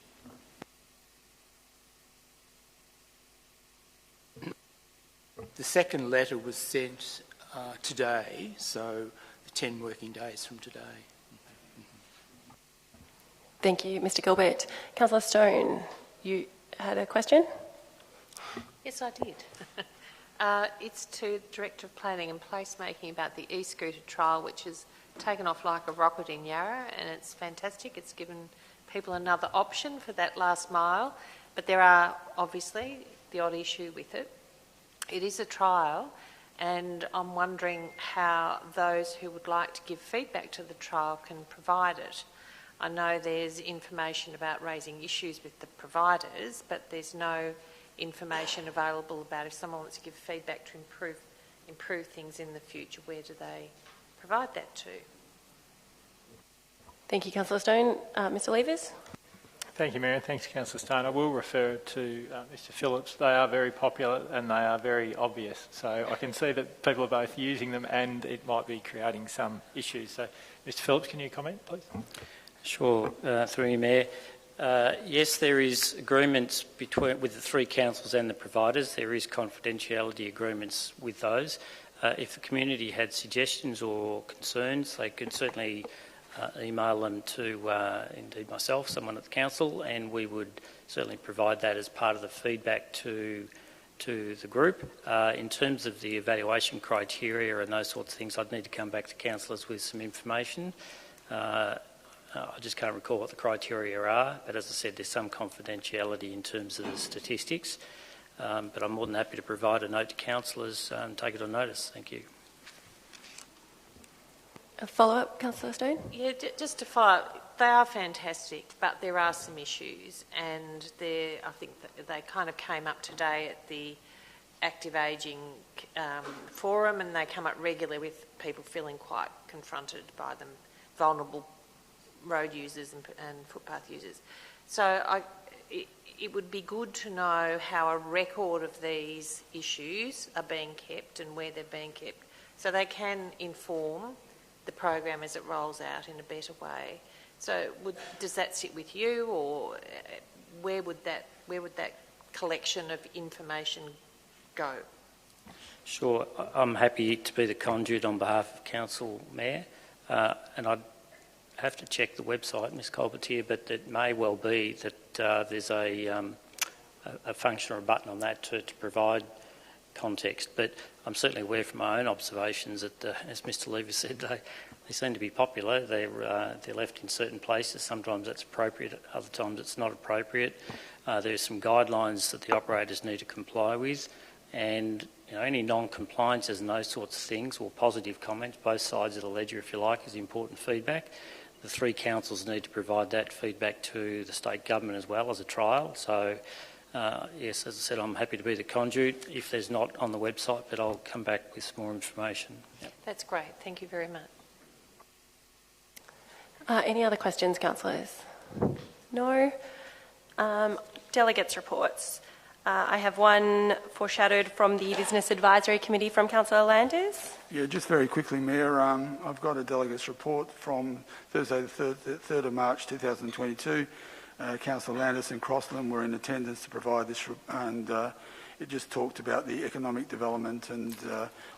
The second letter was sent today, so the 10 working days from today. Thank you, Mr Gilbert. Councillor Stone, you had a question? Yes, I did. It's to Director of Planning and Placemaking about the e-scooter trial, which has taken off like a rocket in Yarra, and it's fantastic. It's given people another option for that last mile, but there are obviously the odd issue with it. It is a trial, and I'm wondering how those who would like to give feedback to the trial can provide it. I know there's information about raising issues with the providers, but there's no information available about if someone wants to give feedback to improve things in the future, where do they provide that to? Thank you, Councillor Stone. Mr Levers? Thank you, Mayor. Thanks, Councillor Stone. I will refer to Mr Phillips. They are very popular and they are very obvious. So I can see that people are both using them and it might be creating some issues. So, Mr Phillips, can you comment, please? Sure. Through you, Mayor. Yes, there is agreements with the three councils and the providers. There is confidentiality agreements with those. If the community had suggestions or concerns, they could certainly email them to, indeed myself, someone at the council, and we would certainly provide that as part of the feedback to the group. In terms of the evaluation criteria and those sorts of things, I'd need to come back to councillors with some information. I just can't recall what the criteria are, but as I said, there's some confidentiality in terms of the statistics. But I'm more than happy to provide a note to councillors and take it on notice. Thank you. A follow-up, Councillor Stone? Yeah, just to follow up, they are fantastic, but there are some issues, and I think that they kind of came up today at the Active Ageing Forum, and they come up regularly with people feeling quite confronted by them, vulnerable road users and footpath users. So it would be good to know how a record of these issues are being kept and where they're being kept, so they can inform the program as it rolls out in a better way. So does that sit with you, or where would that collection of information go? Sure. I'm happy to be the conduit on behalf of Council, Mayor, and I'd have to check the website, Ms Colbertier, but it may well be that there's a function or a button on that to provide context. But I'm certainly aware from my own observations that, as Mr Lever said, they seem to be popular. They're left in certain places. Sometimes that's appropriate, other times it's not appropriate. There's some guidelines that the operators need to comply with, and any non-compliances and those sorts of things, or positive comments, both sides of the ledger, if you like, is important feedback. The three councils need to provide that feedback to the state government as well as a trial. So, yes, as I said, I'm happy to be the conduit. If there's not on the website, but I'll come back with some more information. Yep. That's great. Thank you very much. Any other questions, councillors? No? Delegates' reports. I have one foreshadowed from the Business Advisory Committee from Councillor Landers. Yeah, just very quickly, Mayor, I've got a delegates' report from Thursday the 3rd of March 2022. Councillor Landers and Crossland were in attendance to provide this, and it just talked about the economic development and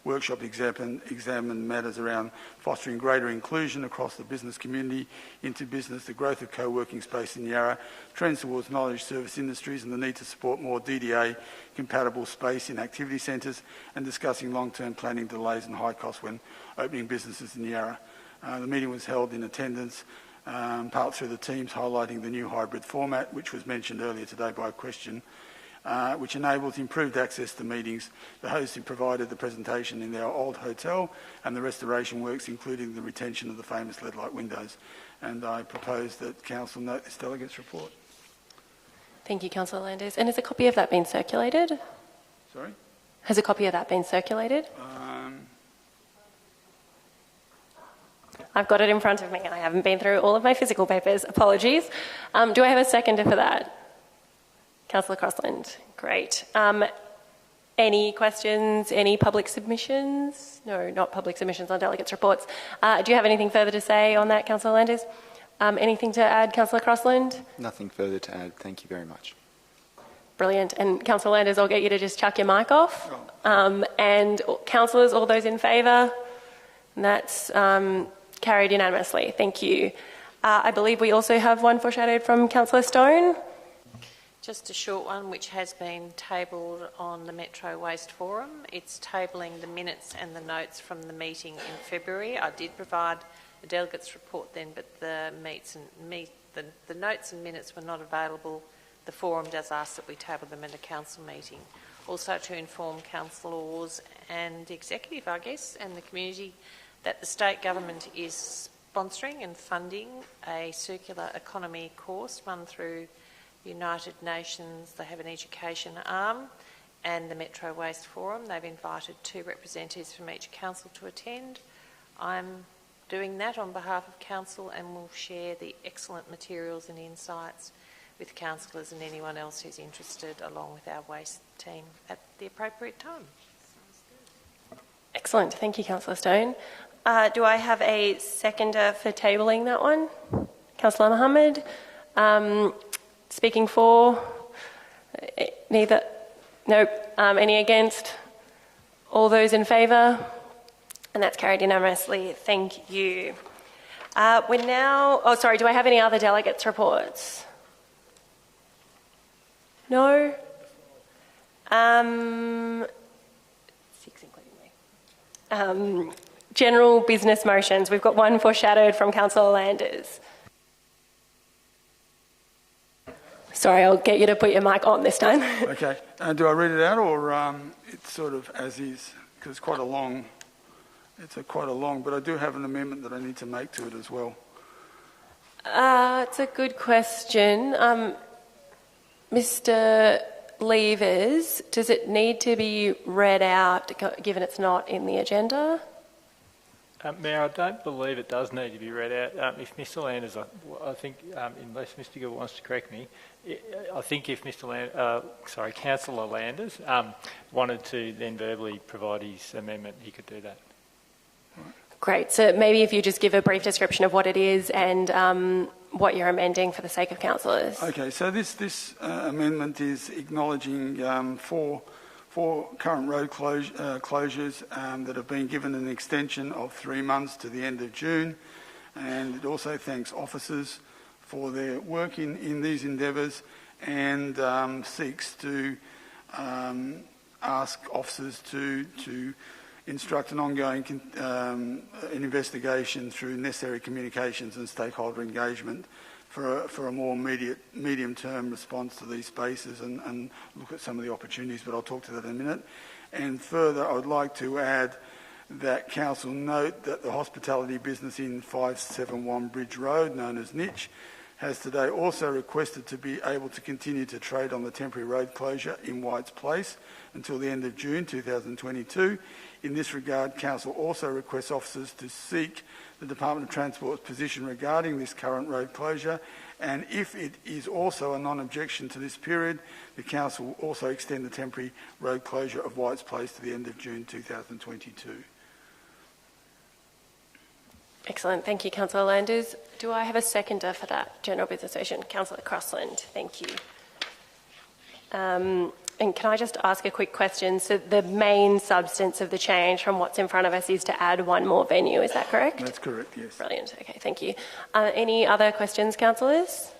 workshop examined matters around fostering greater inclusion across the business community into business, the growth of co-working space in Yarra, trends towards knowledge service industries and the need to support more DDA-compatible space in activity centres, and discussing long-term planning delays and high costs when opening businesses in Yarra. The meeting was held in attendance, part through the teams, highlighting the new hybrid format, which was mentioned earlier today by a question, which enables improved access to meetings. The hosts provided the presentation in their old hotel and the restoration works, including the retention of the famous lead-light windows. And I propose that Council note this delegate's report. Thank you, Councillor Landers. And has a copy of that been circulated? Sorry? Has a copy of that been circulated? I've got it in front of me. I haven't been through all of my physical papers. Apologies. Do I have a seconder for that? Councillor Crossland. Great. Any questions? Any public submissions? No, not public submissions on delegates' reports. Do you have anything further to say on that, Councillor Landers? Anything to add, Councillor Crossland? Nothing further to add. Thank you very much. Brilliant. And Councillor Landers, I'll get you to just chuck your mic off. And councillors, all those in favour? That's carried unanimously. Thank you. I believe we also have one foreshadowed from Councillor Stone. Just a short one which has been tabled on the Metro Waste Forum. It's tabling the minutes and the notes from the meeting in February. I did provide a delegates report then, but the notes and minutes were not available. The forum does ask that we table them in a council meeting. Also to inform councillors and the executive, I guess, and the community that the state government is sponsoring and funding a circular economy course run through United Nations. They have an education arm and the Metro Waste Forum. They've invited 2 representatives from each council to attend. I'm doing that on behalf of council and will share the excellent materials and insights with councillors and anyone else who's interested, along with our waste team at the appropriate time. Excellent. Thank you, Councillor Stone. Do I have a seconder for tabling that one? Councillor Mohammed. Speaking for? Neither? Nope. Any against? All those in favour? And that's carried unanimously. Thank you. We're now... Oh, sorry. Do I have any other delegates' reports? No? 6 including me. General business motions. We've got one foreshadowed from Councillor Landers. Sorry, I'll get you to put your mic on this time. Okay. Do I read it out, or it's sort of as is? Because it's quite a long... quite a long, but I do have an amendment that I need to make to it as well. It's a good question. Mr. Levers, does it need to be read out, given it's not in the agenda? Mayor, I don't believe it does need to be read out. If Mr. Landers, I think, unless Mr. Gill wants to correct me, I think if Councillor Landers wanted to then verbally provide his amendment, he could do that. Great. So maybe if you just give a brief description of what it is and what you're amending for the sake of councillors. Okay. So this amendment is acknowledging four current road closures that have been given an extension of 3 months to the end of June, and it also thanks officers for their work in these endeavours, and seeks to ask officers to instruct an ongoing an investigation through necessary communications and stakeholder engagement for a more medium-term response to these spaces and look at some of the opportunities, but I'll talk to that in a minute. And further, I would like to add that Council note that the hospitality business in 571 Bridge Road, known as Niche, has today also requested to be able to continue to trade on the temporary road closure in White's Place until the end of June 2022. In this regard, Council also requests officers to seek the Department of Transport's position regarding this current road closure, and if it is also a non-objection to this period, the Council will also extend the temporary road closure of White's Place to the end of June 2022. Excellent. Thank you, Councillor Landers. Do I have a seconder for that general business motion? Councillor Crossland. Thank you. And can I just ask a quick question? So the main substance of the change from what's in front of us is to add one more venue, is that correct? That's correct, yes. Brilliant. Okay, thank you. Any other questions, councillors?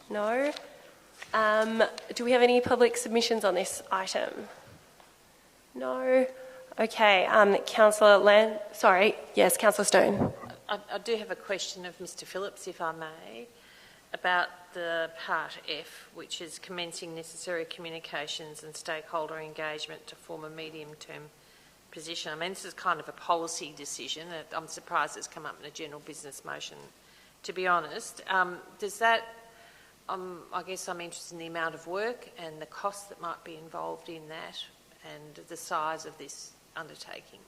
No? Do we have any public submissions on this item? No? Okay, Councillor yes, Councillor Stone. I do have a question of Mr. Phillips, if I may, about the Part F, which is commencing necessary communications and stakeholder engagement to form a medium-term position. I mean, this is kind of a policy decision. I'm surprised it's come up in a general business motion, to be honest. Does that, I guess I'm interested in the amount of work and the costs that might be involved in that, and the size of this undertaking.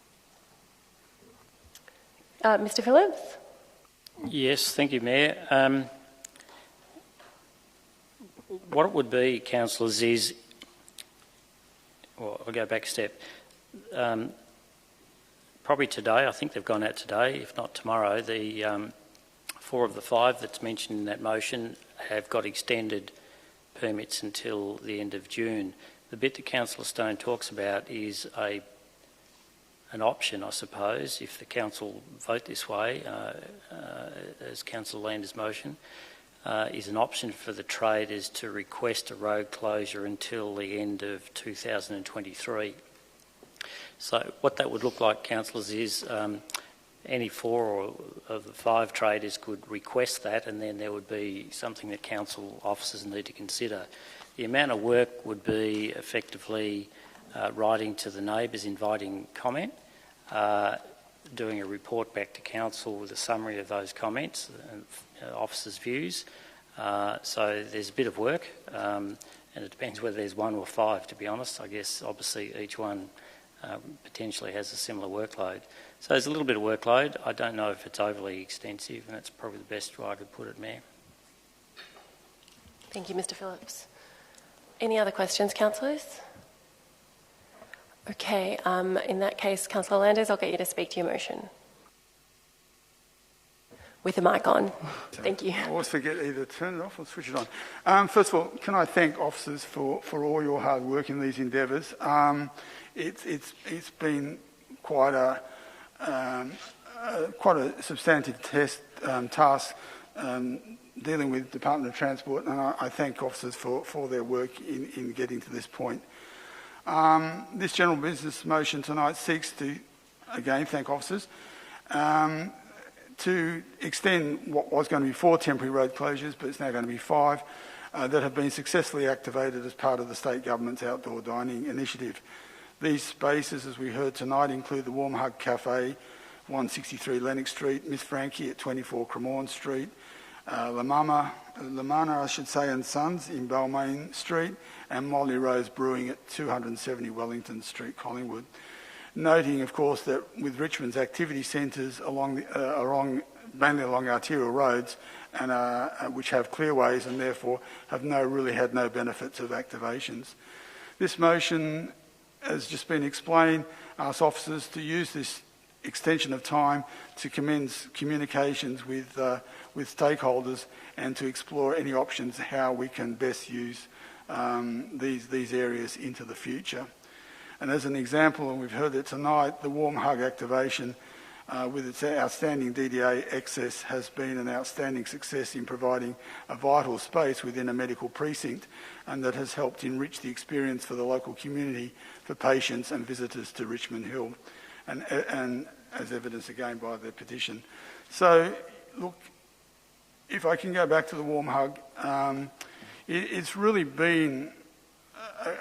Mr Phillips? Yes, thank you, Mayor. What it would be, councillors, is, well, I'll go back a step. Probably today, I think they've gone out today, if not tomorrow, the 4 of the 5 that's mentioned in that motion have got extended permits until the end of June. The bit that Councillor Stone talks about is an option, I suppose, if the council vote this way, as Councillor Lander's motion, is an option for the traders to request a road closure until the end of 2023. So what that would look like, councillors, is any 4 of the 5 traders could request that, and then there would be something that council officers need to consider. The amount of work would be effectively writing to the neighbours, inviting comment, doing a report back to council with a summary of those comments and officers' views. So there's a bit of work, and it depends whether there's 1 or 5, to be honest. I guess obviously each one potentially has a similar workload. So there's a little bit of workload. I don't know if it's overly extensive, and that's probably the best way I could put it, Mayor. Thank you, Mr Phillips. Any other questions, councillors? Okay, in that case, Councillor Landers, I'll get you to speak to your motion. With the mic on. Thank you. I always forget either turn it off or switch it on. First of all, can I thank officers for all your hard work in these endeavours. It's been quite a substantive task dealing with Department of Transport, and I thank officers for their work in getting to this point. This general business motion tonight seeks to, again, thank officers, to extend what was going to be 4 temporary road closures, but it's now going to be 5, that have been successfully activated as part of the state government's outdoor dining initiative. These spaces, as we heard tonight, include the Warm Hug Cafe, 163 Lennox Street, Miss Frankie at 24 Cremorne Street, Lamana, I should say, and Sons in Balmain Street, and Molly Rose Brewing at 270 Wellington Street, Collingwood. Noting, of course, that with Richmond's activity centres mainly along arterial roads, and which have clearways and therefore have really had no benefits of activations. This motion, as just been explained, asks officers to use this extension of time to commence communications with stakeholders and to explore any options how we can best use these areas into the future. And as an example, and we've heard it tonight, the Warm Hug activation with its outstanding DDA access has been an outstanding success in providing a vital space within a medical precinct, and that has helped enrich the experience for the local community, for patients and visitors to Richmond Hill, and as evidenced again by the petition. So, look, if I can go back to the Warm Hug, it's really been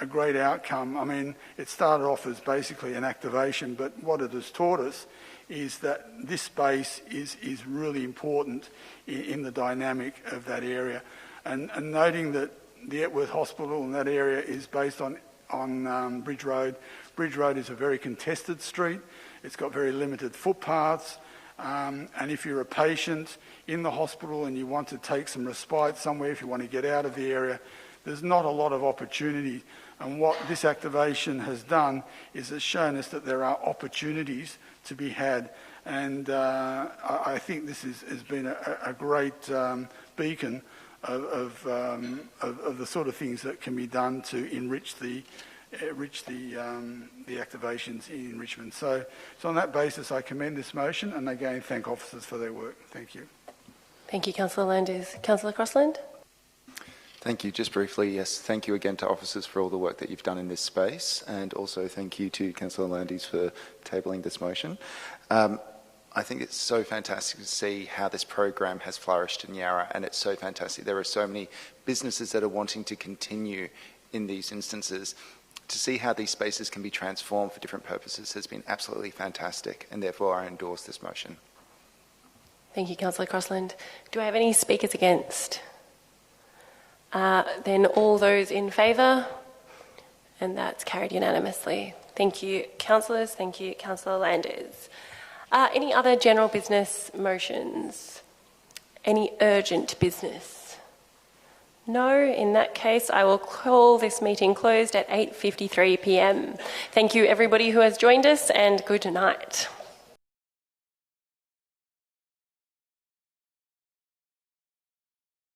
a great outcome. I mean, it started off as basically an activation, but what it has taught us is that this space is really important in the dynamic of that area. And noting that the Epworth Hospital in that area is based on Bridge Road. Bridge Road is a very contested street. It's got very limited footpaths. And if you're a patient in the hospital and you want to take some respite somewhere, if you want to get out of the area, there's not a lot of opportunity. And what this activation has done is it's shown us that there are opportunities to be had. And I think this has been a great beacon of the sort of things that can be done to enrich the activations in Richmond. So on that basis, I commend this motion and again thank officers for their work. Thank you. Thank you, Councillor Landers. Councillor Crossland? Thank you. Just briefly, yes, thank you again to officers for all the work that you've done in this space, and also thank you to Councillor Landers for tabling this motion. I think it's so fantastic to see how this program has flourished in Yarra, and it's so fantastic. There are so many businesses that are wanting to continue in these instances. To see how these spaces can be transformed for different purposes has been absolutely fantastic, and therefore I endorse this motion. Thank you, Councillor Crossland. Do I have any speakers against? Then all those in favour? And that's carried unanimously. Thank you, councillors. Thank you, Councillor Landers. Any other general business motions? Any urgent business? No. In that case, I will call this meeting closed at 8:53 p.m. Thank you, everybody who has joined us, and good night.